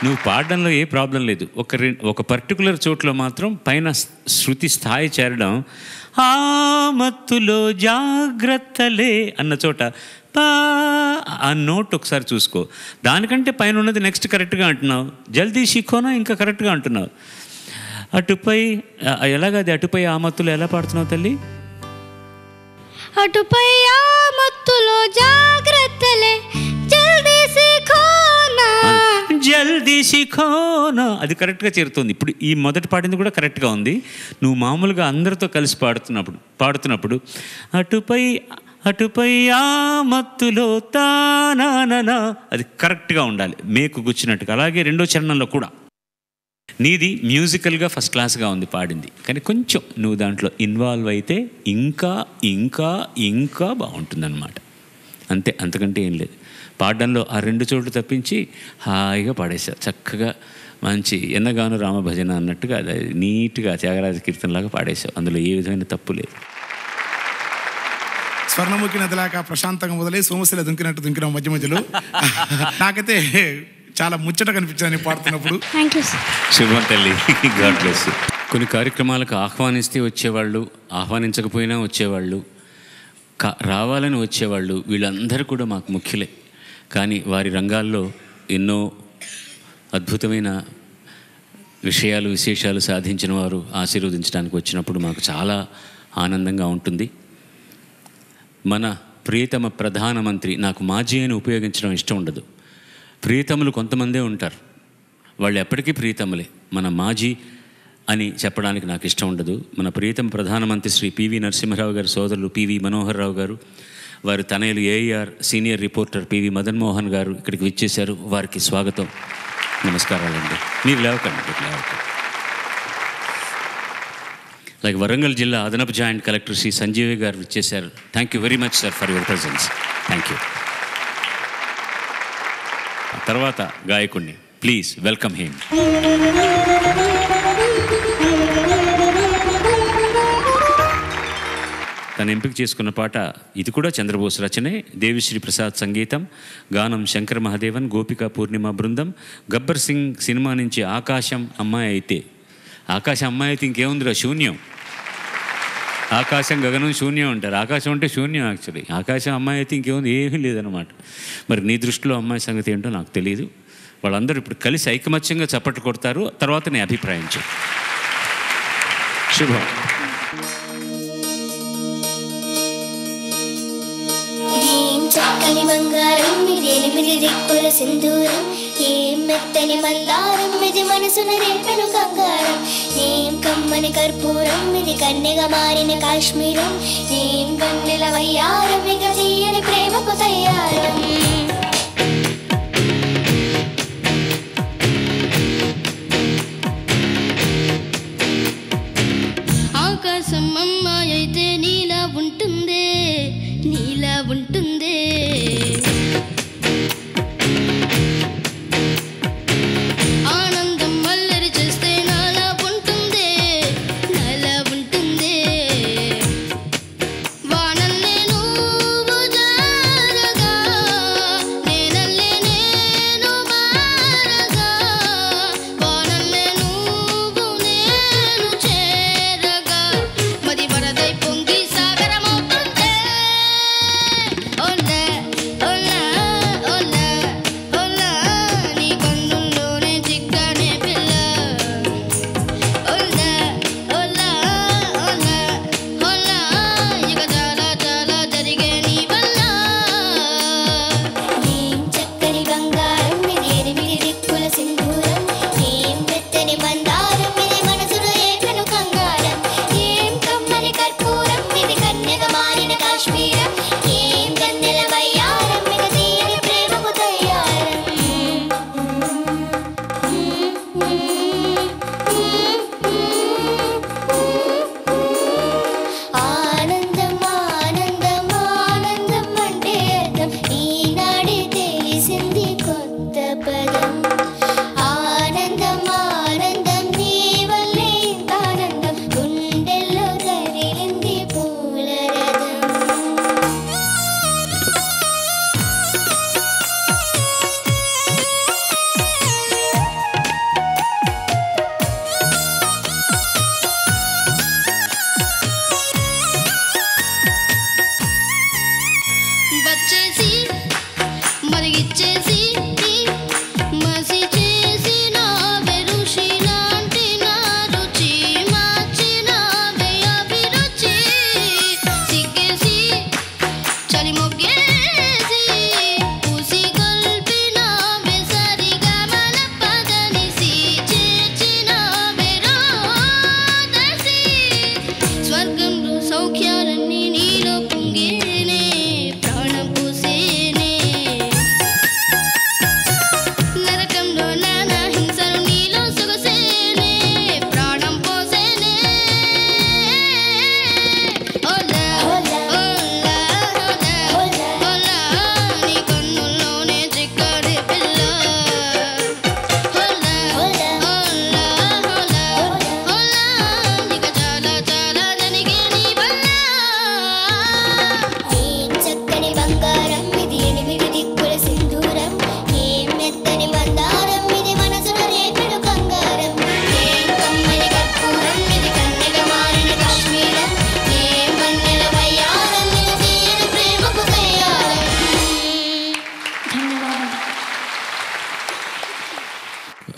నువ్వు పాడడంలో ఏ ప్రాబ్లం లేదు. ఒక పర్టికులర్ చోట్లో మాత్రం పైన శృతి స్థాయి చేరడం, ఆ మత్తులో జాగ్రత్తలే అన్న చోట ఆ నోట్ ఒకసారి చూసుకో. దానికంటే పైన ఉన్నది నెక్స్ట్ కరెక్ట్గా అంటున్నావు. జల్దీ షిఖోనా ఇంకా కరెక్ట్గా అంటున్నావు. అటుపై ఎలాగది అటుపై ఆ మత్తులో ఎలా పాడుతున్నావు తల్లి? అటుపై ఆ మత్తులో జాగ్రత్తలే జల్దీ సిఖోనా, జల్దీ సిఖోనా, అది కరెక్ట్గా చేరుతుంది. ఇప్పుడు ఈ మొదటి పాడింది కూడా కరెక్ట్గా ఉంది. నువ్వు మామూలుగా అందరితో కలిసి పాడుతున్నప్పుడు అటుపై ఆ మత్తులో తానా, అది కరెక్ట్గా ఉండాలి, మేకు గుచ్చినట్టుగా. అలాగే రెండో చరణంలో కూడా నీది మ్యూజికల్గా ఫస్ట్ క్లాస్గా ఉంది పాడింది, కానీ కొంచెం నువ్వు దాంట్లో ఇన్వాల్వ్ అయితే ఇంకా ఇంకా ఇంకా బాగుంటుందన్నమాట. అంతే, అంతకంటే ఏం లేదు. పాడడంలో ఆ రెండు చోట్లు తప్పించి హాయిగా పాడేశావు చక్కగా. మంచి ఎన్నగాను రామభజన అన్నట్టుగా అది నీట్గా త్యాగరాజ కీర్తనలాగా పాడేశావు. అందులో ఏ విధమైన తప్పు లేదు. స్వర్ణముఖి నదిలాగా ప్రశాంతంగా మొదలై సోమశిల దుంకిన మధ్య మధ్యలో నాకైతే చాలా ముచ్చట కనిపించింది పాడుతున్నప్పుడు. Thank you sir. శుభం తల్లి, గాడ్ బ్లెస్. కొన్ని కార్యక్రమాలకు ఆహ్వానిస్తే వచ్చేవాళ్ళు, ఆహ్వానించకపోయినా వచ్చేవాళ్ళు, రావాలని వచ్చేవాళ్ళు, వీళ్ళందరూ కూడా మాకు ముఖ్యులే. కానీ వారి రంగాల్లో ఎన్నో అద్భుతమైన విశేషాలు సాధించిన వారు ఆశీర్వదించడానికి వచ్చినప్పుడు మాకు చాలా ఆనందంగా ఉంటుంది. మన ప్రియతమ ప్రధానమంత్రి, నాకు మాజీ అని ఉపయోగించడం ఇష్టం ఉండదు. ప్రియతములు కొంతమందే ఉంటారు, వాళ్ళు ఎప్పటికీ ప్రియతములే. మన మాజీ అని చెప్పడానికి నాకు ఇష్టం ఉండదు. మన ప్రియతమ ప్రధానమంత్రి శ్రీ పివి నరసింహారావు గారు సోదరులు పివి మనోహర్ రావు గారు, వారి తనయులు AR senior reporter PV Madan Mohan గారు ఇక్కడికి విచ్చేశారు. వారికి స్వాగతం, నమస్కారాలండి. మీరు లేవకండి. లైక్ వరంగల్ జిల్లా అదనపు జాయింట్ కలెక్టర్ శ్రీ సంజీవి గారు విచ్చేశారు. Thank you very much sir for your presence. Thank you. తర్వాత గాయకుడిని ప్లీజ్ వెల్కమ్ హిమ్. తను ఎంపిక చేసుకున్న పాట ఇది కూడా చంద్రబోస్ రచనే. దేవిశ్రీ ప్రసాద్ సంగీతం, గానం శంకర్ మహాదేవన్, గోపికా పూర్ణిమ బృందం. గబ్బర్ సింగ్ సినిమా నుంచి ఆకాశం అమ్మాయి అయితే. ఆకాశం అమ్మాయి అయితే ఇంకేముందిరా, శూన్యం. ఆకాశం గగనం శూన్యం అంటారు. ఆకాశం అంటే శూన్యం యాక్చువల్లీ. ఆకాశం అమ్మాయి అయితే ఇంకేముంది, ఏమీ లేదనమాట. మరి నీ దృష్టిలో అమ్మాయి సంగతి ఏంటో నాకు తెలియదు. వాళ్ళందరూ ఇప్పుడు కలిసి ఐకమత్యంగా చప్పట్లు కొడతారు. తర్వాత నీ అభిప్రాయం చెప్పు. శుభం. చక్కని బంగారం ఇది 8 దిక్కుల సింధూరం, ఏం మెత్తని మందారం ఇది మనసున రేపెను కంగారం, ఏం కమ్మని కర్పూరం ఇది కన్నెగా మారిన కాశ్మీరం, ఏం గన్నెల వయ్యారం ఇక తీయని ప్రేమకు తయ్యారం. ఆకాశం అమ్మాయి అయితే నీలా ఉంటుందే, నీలా ఉంటుందే. ఆనందం మల్లరి చేస్తే నాలా ఉంటుందే, నాలా ఉంటుందే. వానల్లే నువ్వు జారగా, నేనల్లే నేను మారగా, వానల్లే నువ్వు నేను చేరగా, మది వరదై పొంగి సాగరమవుతుందే. ఓలా ఓలా ఓలా ఓలా, నీ కన్నుల్లోనే చిక్కనే పిల్ల. ఓలా ఓలా ఓలా ఓలా, ఇక చాలా చాలా జరిగే నీ వల్ల. ఏం చక్కని బంగారం ఇది 8 దిక్కుల సింధూరం, ఏం మెత్తని మందారం ఇది మనసున రేపెను కంగారం, ఏం కమ్మని కర్పూరం ఇది కన్నెగా మారిన కాశ్మీరం, ఏం గన్నెల వయ్యారం ఇక తీయని ప్రేమకు తయ్యారం. ఆనందం ఆనందం ఆనందం అంటే అర్థం ఈనాడే తెలిసింది కొత్త పదం. ఆనందం ఆనందం నీ వల్లే ఇంత ఆనందం, గుండెల్లో కదిలింది పూల రథం.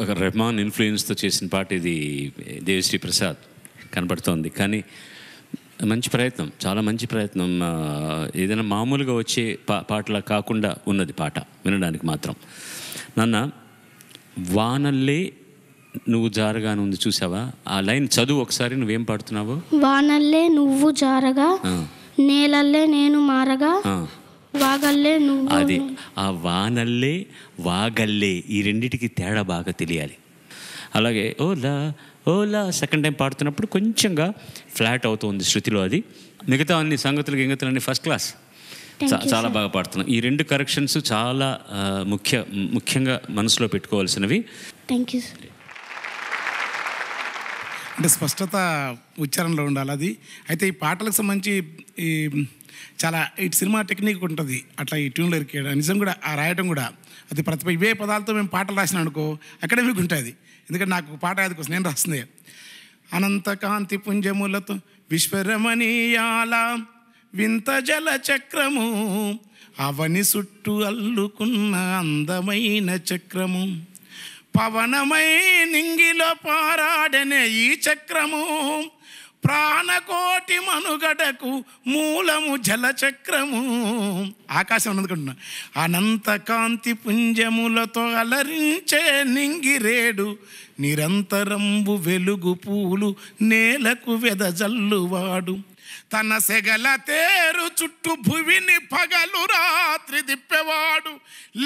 ఒక రెహమాన్ ఇన్ఫ్లుయెన్స్తో చేసిన పాట ఇది. దేవిశ్రీ ప్రసాద్ కనపడుతోంది. కానీ మంచి ప్రయత్నం, చాలా మంచి ప్రయత్నం. ఏదైనా మామూలుగా వచ్చే పాటలా కాకుండా ఉన్నది పాట వినడానికి మాత్రం. నాన్న, వానల్లే నువ్వు జారగా ఉంది, చూసావా? ఆ లైన్ చదువు ఒకసారి. నువ్వేం పాడుతున్నావు? వానల్లే నువ్వు జారగా, నేలల్లే నేను మారగా, వాగల్లే నువ్వు. అది ఆ వానల్లే వాగల్లే ఈ రెండిటికి తేడా బాగా తెలియాలి. అలాగే ఓలా ఓలా సెకండ్ టైం పాడుతున్నప్పుడు కొంచెంగా ఫ్లాట్ అవుతుంది శృతిలో. అది మిగతా అన్ని సంగతులు అన్ని ఫస్ట్ క్లాస్, చాలా బాగా పాడుతున్నాం. ఈ 2 కరెక్షన్స్ చాలా ముఖ్యంగా మనసులో పెట్టుకోవాల్సినవి. Thank you sir. అంటే స్పష్టత ఉచ్చారణలో ఉండాలి అది. అయితే ఈ పాటలకు సంబంధించి ఈ చాలా ఇటు సినిమా టెక్నిక్ ఉంటుంది అట్లా ఈ ట్యూన్లో ఇరికేయడం, నిజం కూడా ఆ రాయటం కూడా. అది ప్రతి ఇవే పదాలతో మేము పాటలు రాసినాం అనుకో అకాడమిక్ ఉంటుంది. ఎందుకంటే నాకు పాట అది కోసం నేను రాస్తుంది. అనంత కాంతి పుంజములతో విశ్వరమణీయాల వింత జల చక్రము, అవని చుట్టూ అల్లుకున్న అందమైన చక్రము, పవనమై నింగిలో పారాడనే ఈ చక్రము, ప్రాణకోటి మనుగడకు మూలము జలచక్రము. ఆకాశం ఉన్నదుకుంటున్నా. అనంత కాంతి పుంజములతో అలరించే నింగిరేడు, నిరంతరంబు వెలుగు పూలు నేలకు వెదజల్లువాడు, తన సెగల తేరు చుట్టూ భువిని పగలు రాత్రి దిప్పేవాడు,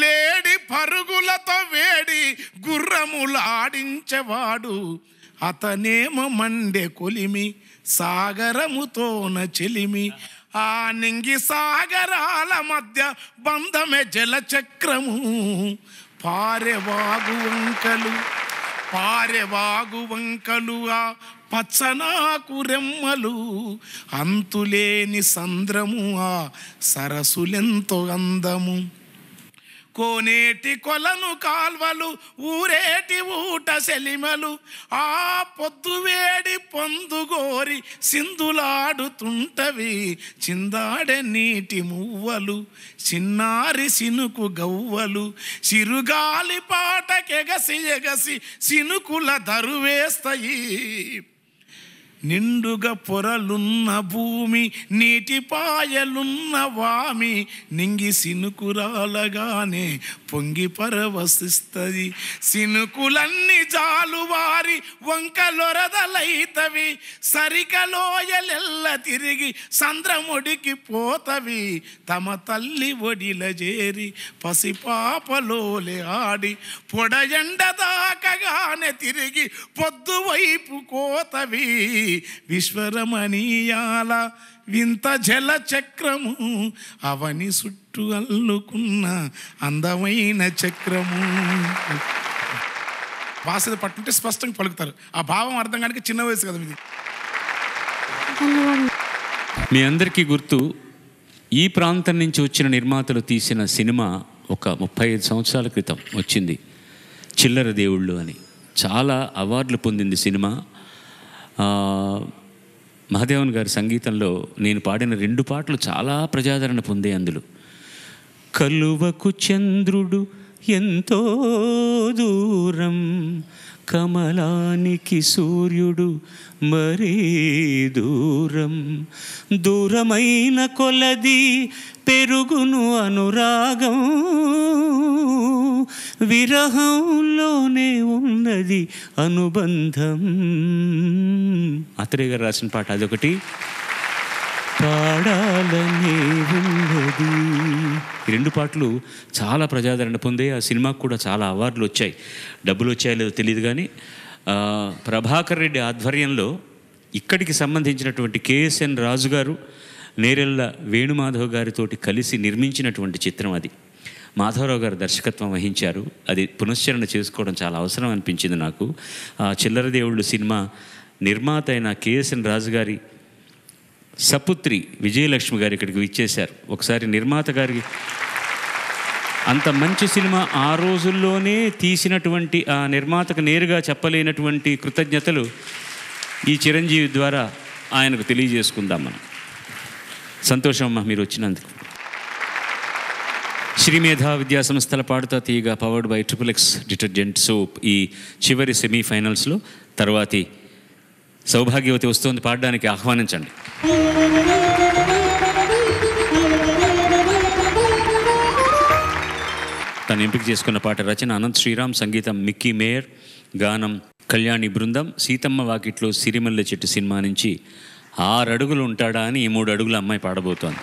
లేడి పరుగులతో వేడి గుర్రములాడించేవాడు, అతనేమో మండే కొలిమి సాగరముతోన చెలిమి, ఆ నింగి సాగరాల మధ్య బంధమే జలచక్రము, పారెవాగు వంకలు ఆ పచ్చనాకు రెమ్మలు, అంతులేని సంద్రము ఆ సరసులెంతో అందము, కోనేటి కొలను కాల్వలు ఊరేటి ఊట సెలిమలు, ఆ పొద్దువేడి పొందుగోరి సింధులాడుతుంటవి చిందాడే నీటి మువ్వలు, చిన్నారి సినుకు గవ్వలు, చిరుగాలి పాటకెగసి ఎగసి సినుకుల దరువేస్తాయి, నిండుగా పొరలున్న భూమి నీటి పాయలున్న వామి, నింగి సినుకురాలగానే పొంగి పరవశిస్తుంది, సినుకులన్నీ జాలువారి వంకలొరదలైతవి, సరికలోయలెల్ల తిరిగి సంద్రముడికి పోతవి, తమ తల్లి ఒడిల చేరి పసిపాపలోలే ఆడి పొడయండ దాకగానే తిరిగి పొద్దువైపు కోతవి, విశ్వరమణీయాల వింత జల చక్రము, అవని చుట్టూ అల్లుకున్న అందమైన చక్రము. భాష పట్టుంటే స్పష్టంగా పలుకుతారు. ఆ భావం అర్థం కానికి చిన్న వయసు కదా మీది. మీ అందరికీ గుర్తు, ఈ ప్రాంతం నుంచి వచ్చిన నిర్మాతలు తీసిన సినిమా ఒక 35 సంవత్సరాల క్రితం వచ్చింది, చిల్లర దేవుళ్ళు అని. చాలా అవార్డులు పొందింది సినిమా. మహాదేవన్ గారి సంగీతంలో నేను పాడిన 2 పాటలు చాలా ప్రజాదరణ పొందాయి. అందులో కలువకు చంద్రుడు ఎంతో దూరం, కమలానికి సూర్యుడు మరీ దూరం, దూరమైన కొలది పెరుగును అనురాగం, విరహంలోనే ఉన్నది అనుబంధం. ఆత్రేయ గారు రాసిన పాట అదొకటి. పాడాలనే ఉన్నది. ఈ 2 పాటలు చాలా ప్రజాదరణ పొందాయి. ఆ సినిమాకు కూడా చాలా అవార్డులు వచ్చాయి. డబ్బులు వచ్చాయో లేదో తెలియదు కానీ ప్రభాకర్ రెడ్డి ఆధ్వర్యంలో ఇక్కడికి సంబంధించినటువంటి కేఎస్ఎన్ రాజు గారు, నేరెళ్ళ వేణుమాధవ్ గారితోటి కలిసి నిర్మించినటువంటి చిత్రం అది. మాధవరావు గారు దర్శకత్వం వహించారు. అది పునశ్చరణ చేసుకోవడం చాలా అవసరం అనిపించింది నాకు. చిల్లర దేవుళ్ళు సినిమా నిర్మాత అయిన కేఎస్ఎన్ రాజు గారి సపుత్రి విజయలక్ష్మి గారు ఇక్కడికి విచ్చేశారు. ఒకసారి నిర్మాత గారికి అంత మంచి సినిమా ఆ రోజుల్లోనే తీసినటువంటి ఆ నిర్మాతకు నేరుగా చెప్పలేనటువంటి కృతజ్ఞతలు ఈ చిరంజీవి ద్వారా ఆయనకు తెలియజేసుకుందాం మనం. సంతోషం అమ్మా మీరు వచ్చినందుకు. శ్రీ మేధా విద్యా సంస్థల పాడుతా తీయగా powered by XXX detergent soap ఈ చివరి సెమీఫైనల్స్లో తర్వాతి సౌభాగ్యవతి వస్తుంది, పాడడానికి ఆహ్వానించండి. తను ఎంపిక చేసుకున్న పాట రచన అనంత్ శ్రీరామ్, సంగీతం మిక్కీ మేయర్, గానం కళ్యాణి బృందం. సీతమ్మ వాకిట్లో సిరిమల్లె చెట్టు సినిమా నుంచి 6 అడుగులు ఉంటాడా అని ఈ 3 అడుగుల అమ్మాయి పాడబోతోంది.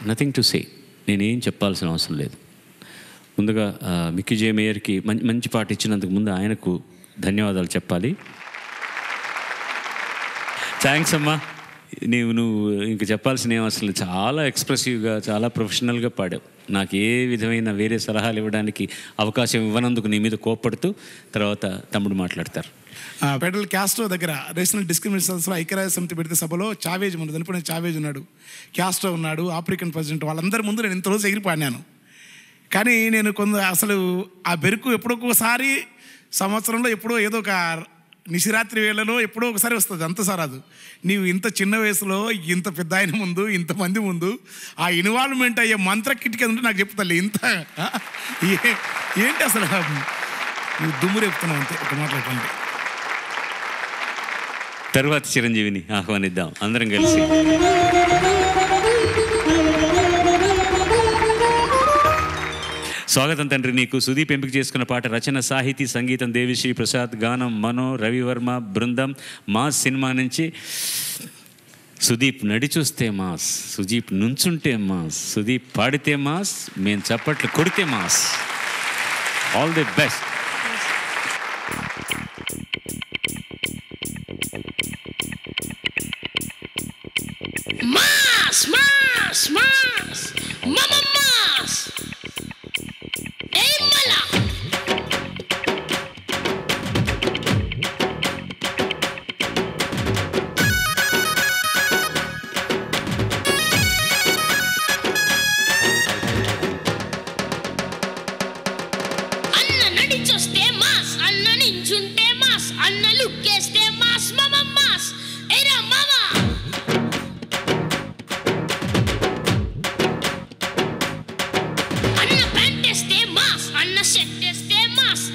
Nothing to say. నేనేం చెప్పాల్సిన అవసరం లేదు. ముందుగా మిక్కీ జే మేయర్కి మంచి పాట ఇచ్చినందుకు ముందు ఆయనకు ధన్యవాదాలు చెప్పాలి. థ్యాంక్స్ అమ్మా. నువ్వు ఇంక చెప్పాల్సిన ఏం అసలు చాలా ఎక్స్ప్రెసివ్గా చాలా ప్రొఫెషనల్గా పాడావు. నాకు ఏ విధమైన వేరే సలహాలు ఇవ్వడానికి అవకాశం ఇవ్వనందుకు నీ మీద కోప్పడుతూ తర్వాత తమ్ముడు మాట్లాడతారు. ఫెడరల్ క్యాస్ట్రో దగ్గర నేషనల్ డిస్క్రిమినేషన్స్లో ఐక్యరాజ్య సమితి పెడితే సభలో చావేజ్ ముందు తెలుపు చావేజ్ ఉన్నాడు, క్యాస్ట్రో ఉన్నాడు, ఆఫ్రికన్ ప్రెసిడెంట్, వాళ్ళందరి ముందు నేను ఇంతరోజు ఎగిరిపాడినాను. కానీ నేను అసలు ఆ బెరుకు ఎప్పుడొకసారి సంవత్సరంలో ఎప్పుడో ఏదో ఒక నిశిరాత్రి వేళలో ఎప్పుడో ఒకసారి వస్తుంది, అంతసారి రాదు. నీవు ఇంత చిన్న వయసులో ఇంత పెద్ద ఆయన ముందు ఇంతమంది ముందు ఆ ఇన్వాల్వ్మెంట్ అయ్యే మంత్ర కిటికీ ఉంటే నాకు చెప్తాను ఇంత ఏంటి అసలు నువ్వు దుమ్ము రేపుతున్నావు అంతే ఒక మాట్లాడండి. తర్వాత చిరంజీవిని ఆహ్వానిద్దాం అందరం కలిసి. స్వాగతం తండ్రి నీకు. సుదీప్ ఎంపిక చేసుకున్న పాట రచన సాహితీ సంగీతం దేవిశ్రీ ప్రసాద్, గానం మనో రవివర్మ బృందం. మాస్ సినిమా నుంచి సుదీప్ నడిచూస్తే మాస్, సుదీప్ నుంచుంటే మాస్, సుదీప్ పాడితే మాస్, మేము చప్పట్లు కొడితే mass. All the best. Mas, mas, mas, mama mas. Ei mala. Anna nadichoste mas, Anna ninchunte mas, Anna lukkeste mas, mama mas. Era mama.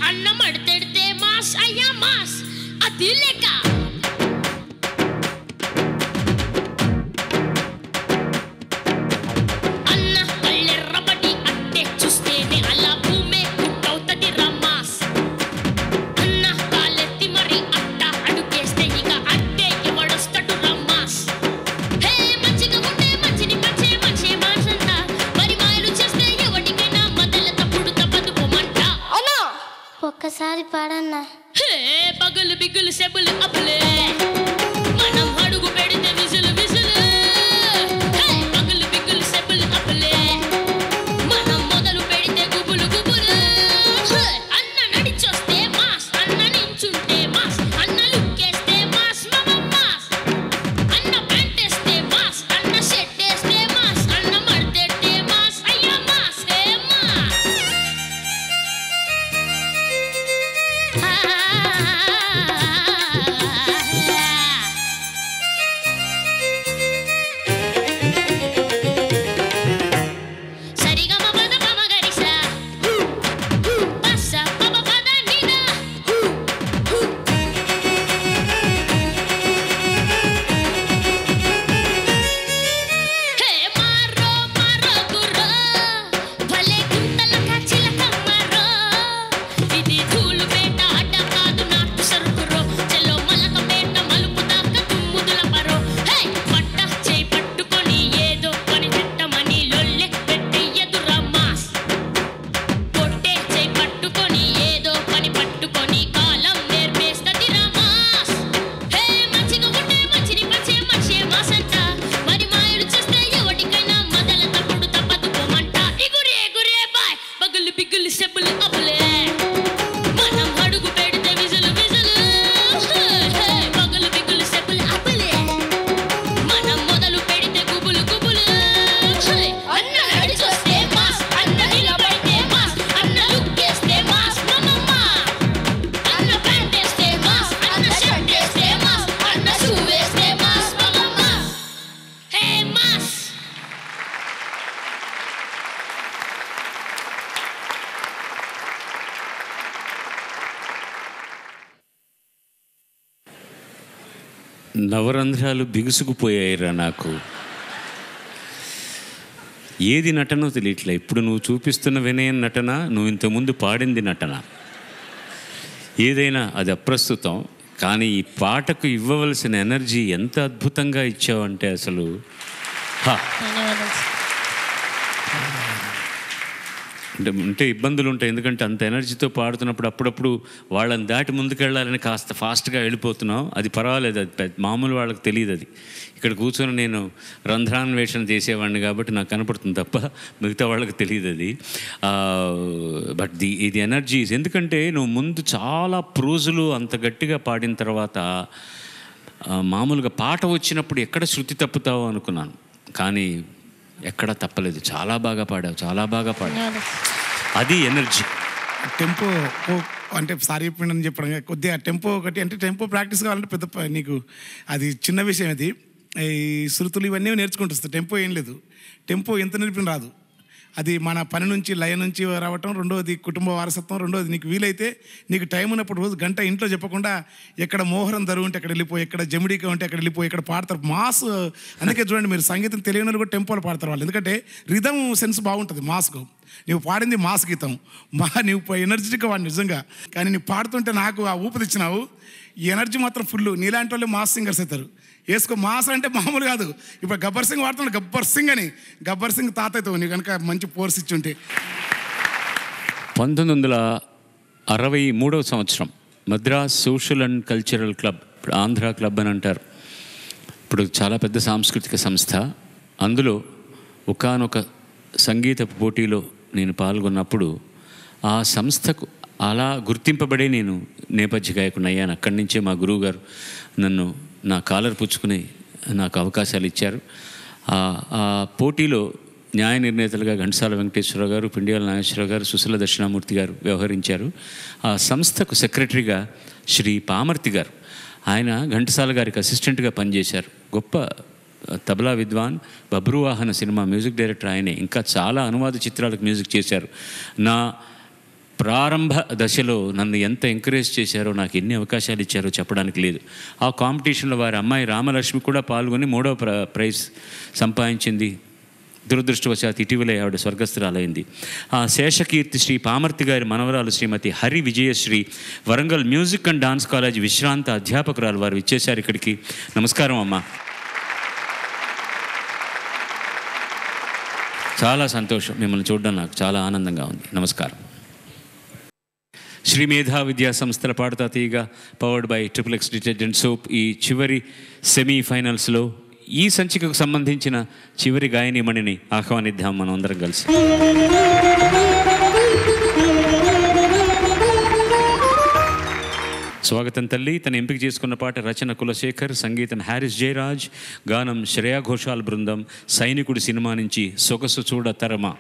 అన్న మడతెడితే మాస్ అయ్యా మాస్ అది లెక్క అన్న కళ్ళెర్రబడి అంటే చూస్తేనే అలా భూమే పుట్టవుతది రమాస్ అన్న కాలెత్తి మరి అట్ట అడుగేస్తే ఇక అట్టే ఎవడొస్తాడు రమాస్ హే మంచిగా ఉంటే మంచిని పంచే మనిషే మాసంట మరి మాయలు చేస్తే ఎవరికైనా మొదల తప్పుడు తప్పదు పోమంట అన్నా ఒక్కసారి పాడన్నా. హే పగలు బిగులు సెబులు అప్పులే మనం అడుగు పెడితే విసులు విసులు హే పగలు బిగులు సెబులు అప్పులే మనం మొదలు పెడితే గుబులు గుబులు హే అన్న నడిచొస్తే మాస్ అన్న నించుంటే మాస్ అన్న లుక్కేస్తే మాస్ మమ మాస్ అన్న ప్యాంటేస్తే మాస్ అన్న షర్ట్ వేస్తే మాస్ అన్న మడతెడితే మాస్ అయ్యా మాస్ హే మాస్ సరిగమ పద పమ గరిసా పస్స పమ పద నిదా హే మారో మారో గుర్రో భలే గుంతలక చిలకమ్మరో ఇది ధూళు పేట అడ్డ కాదు నాటు సరుకురో చెల్లో మలక పేట మలుపు దాకా తుమ్ముదుల పరో హే పట్ట చేయి పట్టుకొని ఏదో పని పెట్టమని లొల్లె పెట్టి ఎదురా మాస్ పొట్టే చేయి పట్టుకొని ఏదో పని పట్టుకొని కాలం నేర్పేస్తది రా మాస్ హే మంచిగా ఉంటే మంచిని పంచే మనిషే మాసంట మరి మాయలు చేస్తే ఎవరికైనా మొదల తప్పుడు తప్పదు పోమంట ఇగురే ఎగురే బాయ్ పగులు బిగులు సెబులు అప్పులే మనం అడుగు పెడితే విజులు విజులు హే పగులు బిగులు సెబులు అప్పులే మనం మొదలు పెడితే గుబులు గుబులు హే అన్న నడిచొస్తే మాస్ అన్న నిలబడితే మాస్ అన్న లుక్కేస్తే మాస్ మమమ్మ అన్న ప్యాంటేస్తే మాస్ అన్న షర్ట్ వేస్తే మాస్ అన్న షూ వేస్తే మాస్ మమమ్మ హే మాస్ నవరంధ్రాలు బిగుసుకుపోయాయిరా నాకు. ఏది నటనో తెలియట్లే. ఇప్పుడు నువ్వు చూపిస్తున్న వినయం నటన, నువ్వు ఇంతకుముందు పాడింది నటన, ఏదైనా అది అప్రస్తుతం. కానీ ఈ పాటకు ఇవ్వవలసిన ఎనర్జీ ఎంత అద్భుతంగా ఇచ్చావంటే అసలు అంటే ఇబ్బందులు ఉంటాయి. ఎందుకంటే అంత ఎనర్జీతో పాడుతున్నప్పుడు అప్పుడప్పుడు వాళ్ళని దాటి ముందుకెళ్ళాలని కాస్త ఫాస్ట్గా వెళ్ళిపోతున్నాం. అది పర్వాలేదు, అది మామూలు వాళ్ళకి తెలియదు. అది ఇక్కడ కూర్చొని నేను రంధ్రాన్వేషణ చేసేవాడిని కాబట్టి నాకు కనపడుతుంది తప్ప మిగతా వాళ్ళకి తెలియదు అది. బట్ ఇది ఎనర్జీస్. ఎందుకంటే నువ్వు ముందు చాలా ప్రోజులు అంత గట్టిగా పాడిన తర్వాత మామూలుగా పాట వచ్చినప్పుడు ఎక్కడ శృతి తప్పుతావో అనుకున్నాను, కానీ ఎక్కడా తప్పలేదు. చాలా బాగా పాడావు, చాలా బాగా పాడావు. అది ఎనర్జీ. టెంపో అంటే సారీ చెప్పిండని చెప్పడం కొద్దిగా టెంపో ఒకటి అంటే టెంపో ప్రాక్టీస్ కావాలంటే పెద్ద నీకు అది చిన్న విషయం. అది ఈ శృతులు ఇవన్నీ నేర్చుకుంటూ వస్తుంది. టెంపో ఏం లేదు, టెంపో ఎంత నేర్పిన రాదు. అది మన పని నుంచి లయ నుంచి రావటం, రెండోది కుటుంబ వారసత్వం, రెండోది నీకు వీలైతే నీకు టైం ఉన్నప్పుడు రోజు గంట ఇంట్లో చెప్పకుండా ఎక్కడ మోహరం దరువు ఉంటే అక్కడ వెళ్ళిపోయి, ఎక్కడ జమిడిక ఉంటే అక్కడ వెళ్ళిపోయి, ఎక్కడ పాడతారు మాస్. అందుకే చూడండి, మీరు సంగీతం తెలియని వాళ్ళు కూడా టెంపోలు పాడతారు వాళ్ళు. ఎందుకంటే రిథమ్ సెన్స్ బాగుంటుంది మాస్కు. నువ్వు పాడింది మాస్ గీతం, నువ్వు ఎనర్జెటిక్గా వాడు నిజంగా. కానీ నువ్వు పాడుతుంటే నాకు ఆ ఊపు తెచ్చినావు. ఈ ఎనర్జీ మాత్రం ఫుల్. నీలాంటి వాళ్ళు మాస్ సింగర్స్ అవుతారు. వేసుకో మాస్ అంటే మామూలు కాదు. ఇప్పుడు గబ్బర్ సింగ్ వాడుతున్నాడు, గబ్బర్ సింగ్ అని. గబ్బర్ సింగ్ తాత అవుతావు నీకు కనుక మంచి ఫోర్స్ ఇచ్చి ఉంటే. 1963 సంవత్సరం Madras social and cultural club, ఇప్పుడు ఆంధ్ర క్లబ్ అని అంటారు, ఇప్పుడు చాలా పెద్ద సాంస్కృతిక సంస్థ. అందులో ఒకానొక సంగీత పోటీలో నేను పాల్గొన్నప్పుడు ఆ సంస్థకు అలా గుర్తింపబడే నేను నేపథ్య గాయకుని అయ్యాను. అక్కడి నుంచే మా గురువు గారు నన్ను నా కాలర్ పుచ్చుకుని నాకు అవకాశాలు ఇచ్చారు. ఆ పోటీలో న్యాయ నిర్ణేతలుగా ఘంటసాల వెంకటేశ్వరరావు గారు, పిండియాల నాగేశ్వరరావు గారు, సుశీల దక్షిణామూర్తి గారు వ్యవహరించారు. ఆ సంస్థకు సెక్రటరీగా శ్రీ పామర్తి గారు, ఆయన ఘంటసాల గారికి అసిస్టెంట్గా పనిచేశారు. గొప్ప తబలా విద్వాన్, బబ్రువాహన సినిమా మ్యూజిక్ డైరెక్టర్ ఆయనే. ఇంకా చాలా అనువాద చిత్రాలకు మ్యూజిక్ చేశారు. నా ప్రారంభ దశలో నన్ను ఎంత ఎంకరేజ్ చేశారో, నాకు ఎన్ని అవకాశాలు ఇచ్చారో చెప్పడానికి లేదు. ఆ కాంపిటీషన్లో వారి అమ్మాయి రామలక్ష్మి కూడా పాల్గొని 3వ ప్రైజ్ సంపాదించింది. దురదృష్టవశాత్ ఇటీవలే ఆవిడ స్వర్గస్థురాలైంది. ఆ శేషకీర్తి శ్రీ పామర్తి గారి మనవరాలు Shrimati Hari Vijayashri Warangal music and dance college విశ్రాంత అధ్యాపకురాలు, వారు ఇచ్చేశారు ఇక్కడికి. నమస్కారం అమ్మ. చాలా సంతోషం, మిమ్మల్ని చూడడం నాకు చాలా ఆనందంగా ఉంది. నమస్కారం. శ్రీ మేధా విద్యా సంస్థల పాడుతా తీయగా powered by XXX detergent soap ఈ చివరి సెమీఫైనల్స్లో ఈ సంచికకు సంబంధించిన చివరి గాయనిమణిని ఆహ్వానిద్దాం మనం అందరం కలిసి. స్వాగతం తల్లి. తన ఎంపిక చేసుకున్న పాట రచన కులశేఖర్, సంగీతం హ్యారిస్ జయరాజ్, గానం శ్రేయా ఘోషాల్ బృందం. సైనికుడి సినిమా నుంచి సొగసు చూడ తరమా.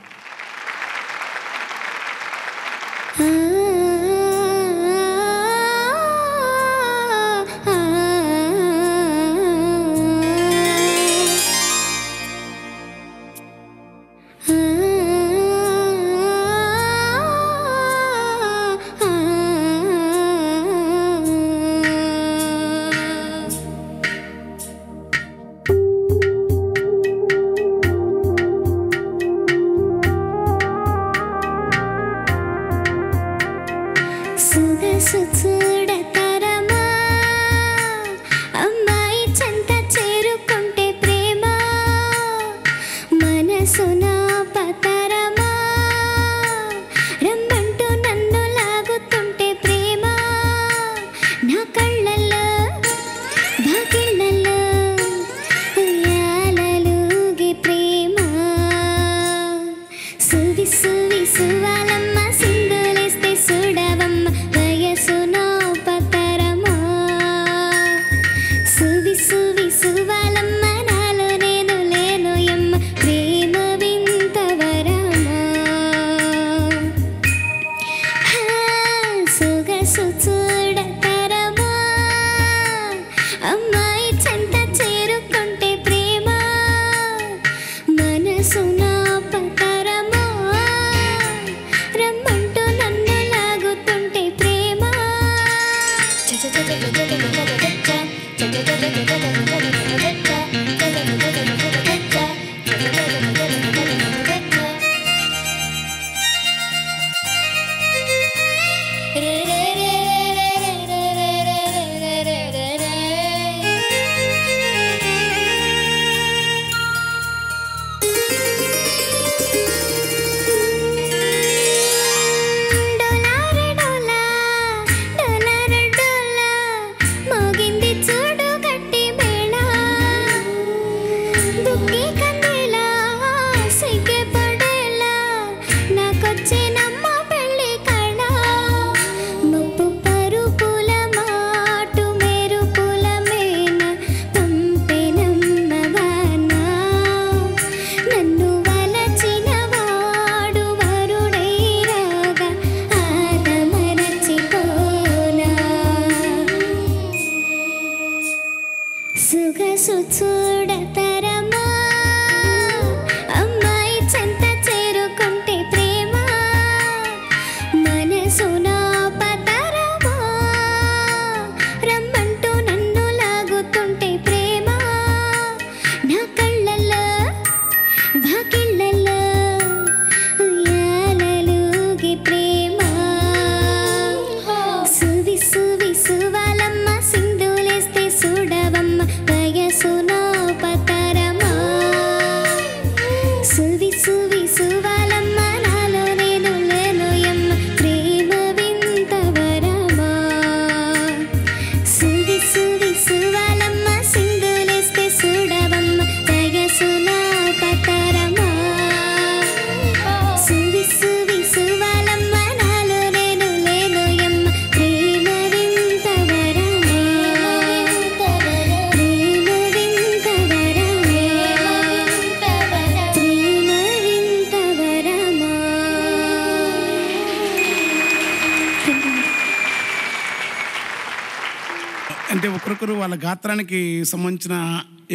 అంటే ఒకరొకరు వాళ్ళ గాత్రానికి సంబంధించిన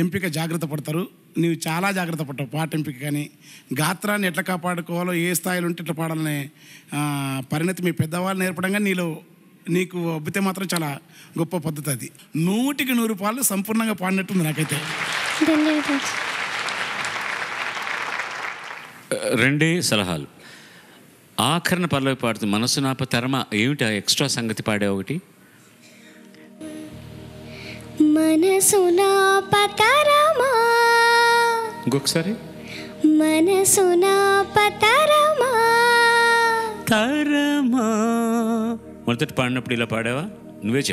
ఎంపిక జాగ్రత్త పడతారు. నీవు చాలా జాగ్రత్త పడతావు పాట ఎంపిక. కానీ గాత్రాన్ని ఎట్లా కాపాడుకోవాలో, ఏ స్థాయిలో ఉంటే ఎట్లా పాడాలనే పరిణతి మీ పెద్దవాళ్ళు నేర్పడంగా నీకు అబ్బితే మాత్రం చాలా గొప్ప పద్ధతి. అది 100కి 100 పాలు సంపూర్ణంగా పాడినట్టుంది నాకైతే. ధన్యవాదాలు. రెండే సలహాలు. ఆఖరణ పల్లవి పాడుతూ మనసు నాప తరమ ఏమిటి ఎక్స్ట్రా సంగతి పాడే ఒకటి? మనసు నాప తరమా, ఇంకొకసారి మనసు నాప తరమా, తరమా. మొదటి పాడినప్పుడు ఇలా పాడావా? నువ్వే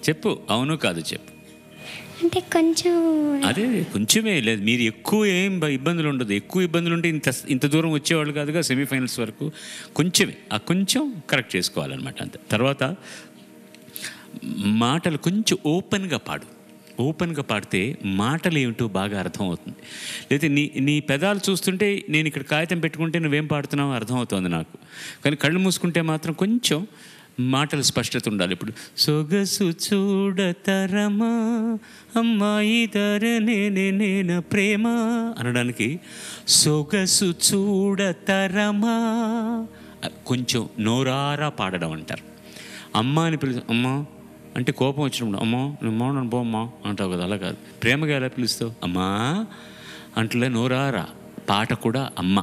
చెప్పు అవును కాదు చెప్పు. అంటే కొంచెం అదే కొంచెమే లేదు, మీరు ఎక్కువ ఏం ఇబ్బందులు ఉండదు. ఎక్కువ ఇబ్బందులు ఉంటే ఇంత దూరం వచ్చేవాళ్ళు కాదుగా సెమీఫైనల్స్ వరకు. కొంచెమే, ఆ కొంచెం కరెక్ట్ చేసుకోవాలన్నమాట అంతే. తర్వాత మాటలు కొంచెం ఓపెన్గా పాడు. ఓపెన్గా పాడితే మాటలు ఏమిటో బాగా అర్థమవుతుంది. లేకపోతే నీ పెదాలు చూస్తుంటే నేను ఇక్కడ కాగితం పెట్టుకుంటే నువ్వేం పాడుతున్నావో అర్థమవుతుంది నాకు. కానీ కళ్ళు మూసుకుంటే మాత్రం కొంచెం మాటలు స్పష్టత ఉండాలి. ఇప్పుడు సొగసు చూడతరమా అమ్మాయి ధరనేన ప్రేమ అనడానికి సొగసు చూడతరమా కొంచెం నోరారా పాడడం అంటారు. అమ్మ అని అమ్మ అంటే కోపం వచ్చినప్పుడు అమ్మో నువ్వు నన్ను పోమ్మా అంటావు కదా, అలా కాదు. ప్రేమగా ఎలా పిలుస్తావు? అమ్మా అంటలే నోరారా. పాట కూడా అమ్మ,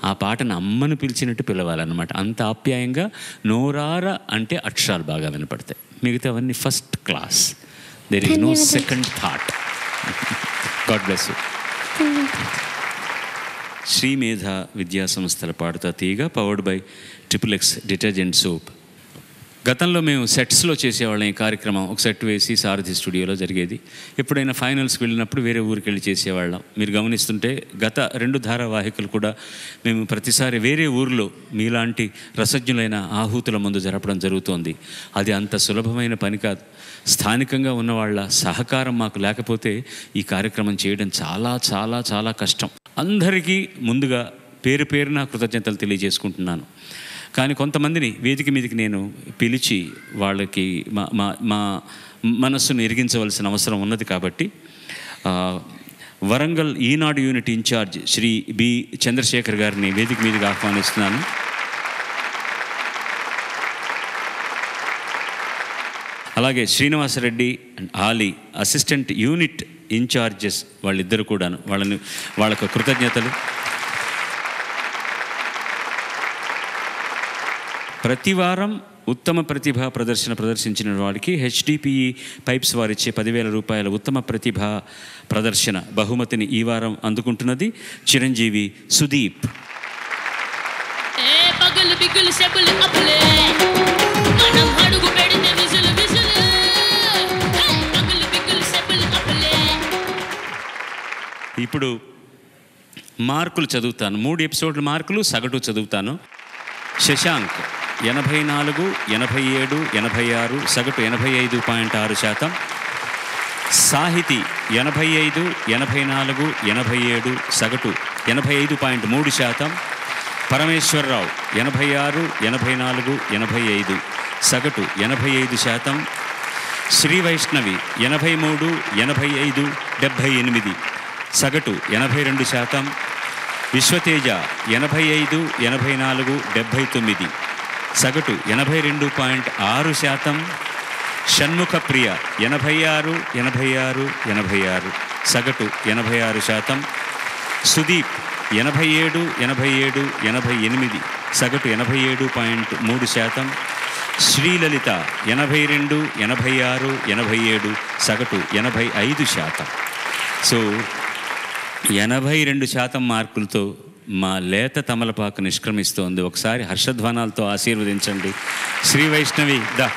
ఆ పాటను అమ్మను పిలిచినట్టు పిలవాలన్నమాట. అంత ఆప్యాయంగా నోరార అంటే అక్షరాలు బాగా వినపడతాయి. మిగతావన్నీ first class. There is no second thought. God bless you. Srimedha విద్యా సంస్థల Padutha Theeyaga powered by XXX detergent soap. గతంలో మేము సెట్స్లో చేసేవాళ్ళం. ఈ కార్యక్రమం ఒక సెట్ వేసి సారథి స్టూడియోలో జరిగేది. ఎప్పుడైనా ఫైనల్స్కి వెళ్ళినప్పుడు వేరే ఊరికి వెళ్ళి చేసేవాళ్ళం. మీరు గమనిస్తుంటే గత 2 ధారావాహికలు కూడా మేము ప్రతిసారి వేరే ఊరిలో మీలాంటి రసజ్ఞులైన ఆహూతుల ముందు జరపడం జరుగుతోంది. అది అంత సులభమైన పని కాదు. స్థానికంగా ఉన్న వాళ్ళ సహకారం మాకు లేకపోతే ఈ కార్యక్రమం చేయడం చాలా చాలా చాలా కష్టం. అందరికీ ముందుగా పేరు పేరున కృతజ్ఞతలు తెలియజేసుకుంటున్నాను. కానీ కొంతమందిని వేదిక మీదకి నేను పిలిచి వాళ్ళకి మా మనస్సును ఎరిగించవలసిన అవసరం ఉన్నది. కాబట్టి Warangal Eenadu unit incharge Shri B Chandrashekar గారిని వేదిక మీదకి ఆహ్వానిస్తున్నాను. అలాగే Srinivasareddy and Ali assistant unit incharges వాళ్ళిద్దరు కూడాను వాళ్ళకు కృతజ్ఞతలు. ప్రతి వారం ఉత్తమ ప్రతిభా ప్రదర్శించిన వారికి HDPE పైప్స్ వారిచ్చే 10,000 రూపాయల ఉత్తమ ప్రతిభా ప్రదర్శన బహుమతిని ఈ వారం అందుకుంటున్నది చిరంజీవి సుదీప్. ఇప్పుడు మార్కులు చదువుతాను. 3 ఎపిసోడ్ల మార్కులు సగటు చదువుతాను. శశాంక్ 84, 87, 86, సగటు 85.6%. సాహితి 85, 84, 87, సగటు 85.3%. పరమేశ్వరరావు 86, 84, 85, సగటు 85%. శ్రీ వైష్ణవి 83, 85, 78, సగటు 82%. విశ్వతేజ 85, 84, 79, సగటు 82.6%. షణ్ముఖ ప్రియ 86, 86, 86, సగటు 86%. సుదీప్ 87, 87, 88, సగటు 87.3%. శ్రీలలిత 82, 86, 87, సగటు 85%. సో 82% మార్కులతో మా లేత తమలపాకు నిష్క్రమిస్తోంది. ఒకసారి హర్షధ్వానాలతో ఆశీర్వదించండి. శ్రీ వైష్ణవి దా.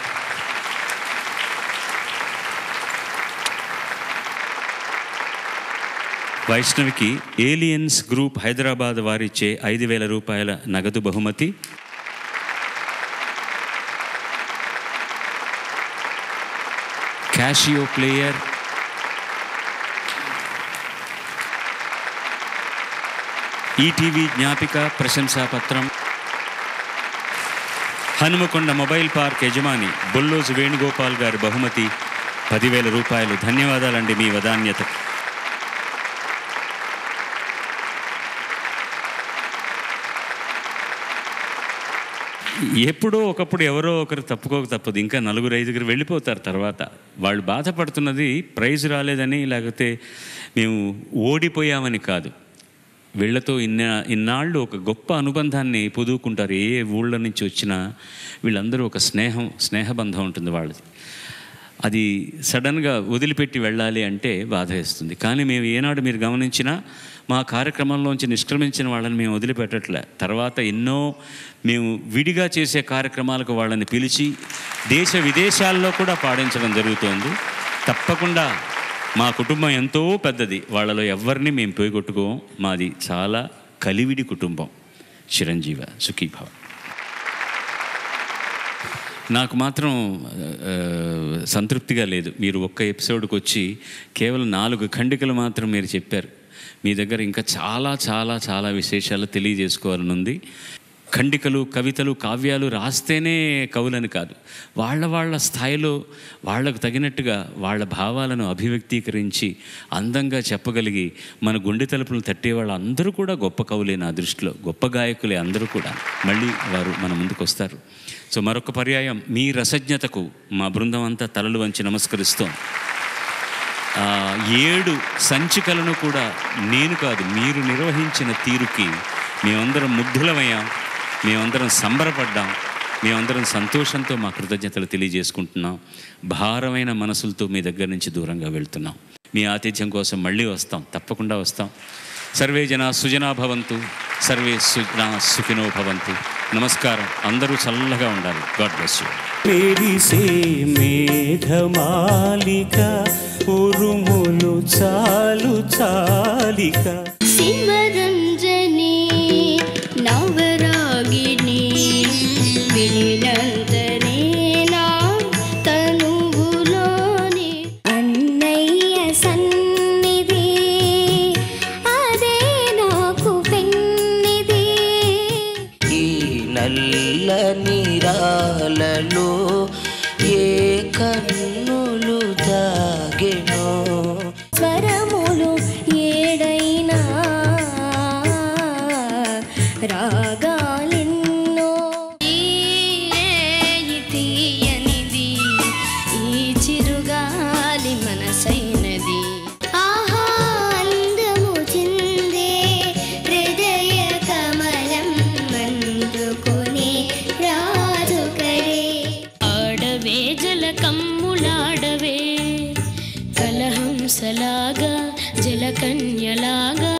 వైష్ణవికి ఏలియన్స్ గ్రూప్ హైదరాబాద్ వారిచ్చే 5,000 రూపాయల నగదు బహుమతి. క్యాషియో ప్లేయర్ ఈటీవీ జ్ఞాపిక ప్రశంసాపత్రం. హనుమకొండ మొబైల్ పార్క్ యజమాని బొల్లోజు వేణుగోపాల్ గారి బహుమతి 10,000 రూపాయలు. ధన్యవాదాలండి మీ వదాన్యతకు. ఎప్పుడో ఒకప్పుడు ఎవరో ఒకరు తప్పుకోక తప్పదు. ఇంకా 4-5 వెళ్ళిపోతారు. తర్వాత వాళ్ళు బాధపడుతున్నది ప్రైజ్ రాలేదని, లేకపోతే మేము ఓడిపోయామని కాదు. వీళ్ళతో ఇన్నాళ్ళు ఒక గొప్ప అనుబంధాన్ని పొదువుకుంటారు. ఏ ఊళ్ళ నుంచి వచ్చినా వీళ్ళందరూ ఒక స్నేహబంధం ఉంటుంది వాళ్ళది. అది సడన్గా వదిలిపెట్టి వెళ్ళాలి అంటే బాధ వేస్తుంది. కానీ మేము ఏనాడు మీరు గమనించినా మా కార్యక్రమంలోంచి నిష్క్రమించిన వాళ్ళని మేము వదిలిపెట్టట్లే. తర్వాత ఎన్నో మేము విడిగా చేసే కార్యక్రమాలకు వాళ్ళని పిలిచి దేశ విదేశాల్లో కూడా పాడించడం జరుగుతోంది. తప్పకుండా మా కుటుంబం ఎంతో పెద్దది. వాళ్ళలో ఎవరిని మేము పోగొట్టుకోం. మాది చాలా కలివిడి కుటుంబం. చిరంజీవ సుఖీభావ. నాకు మాత్రం సంతృప్తిగా లేదు. మీరు ఒక్క ఎపిసోడ్కి వచ్చి కేవలం 4 ఖండికలు మాత్రం మీరు చెప్పారు. మీ దగ్గర ఇంకా చాలా చాలా చాలా విశేషాలు తెలియజేసుకోవాలని ఉంది. ఖండికలు, కవితలు, కావ్యాలు రాస్తేనే కవులని కాదు, వాళ్ళ స్థాయిలో వాళ్లకు తగినట్టుగా వాళ్ళ భావాలను అభివ్యక్తీకరించి అందంగా చెప్పగలిగి మన గుండె తలుపులను తట్టే వాళ్ళందరూ కూడా గొప్ప కవులే. నా దృష్టిలో గొప్ప గాయకులే అందరూ కూడా. మళ్ళీ వారు మన ముందుకు వస్తారు. సో మరొక పర్యాయం మీ రసజ్ఞతకు మా బృందం అంతా తలలు వంచి నమస్కరిస్తాం. 7 సంచికలను కూడా నేను కాదు, మీరు నిర్వహించిన తీరుకి మేమందరం ముగ్ధులమయ్యాం, మేమందరం సంబరపడ్డాం, మేమందరం సంతోషంతో మా కృతజ్ఞతలు తెలియజేసుకుంటున్నాం. భారమైన మనసులతో మీ దగ్గర నుంచి దూరంగా వెళ్తున్నాం. మీ ఆతిథ్యం కోసం మళ్ళీ వస్తాం, తప్పకుండా వస్తాం. సర్వే జనా సుజనా భవంతు, సర్వే సుఖినో భవంతు. నమస్కారం. అందరూ చల్లగా ఉండాలి. God bless you. మెరిసే మేఘమాలిక ఉరుములు చాలు చాలిక సింహరంజని నవరాగిని వినినంతనే నా తనువులోని అన్నయ్య సన్నిధి అదే నాకు పెన్నిది. ఈ నల్ల నీరాలలో ఏ కన్నులు దాగెనో స్వరములు ఏడైనా రాగాలెన్నో. తీయనిది ఈ చిరుగాలి మనసైనది. ఆహా అందము చిందే హృదయ కమలం అందుకునే రాజుకరే. ఆడవే జలకమ్ములాడవే కలహంసలాగా జలకన్యలాగా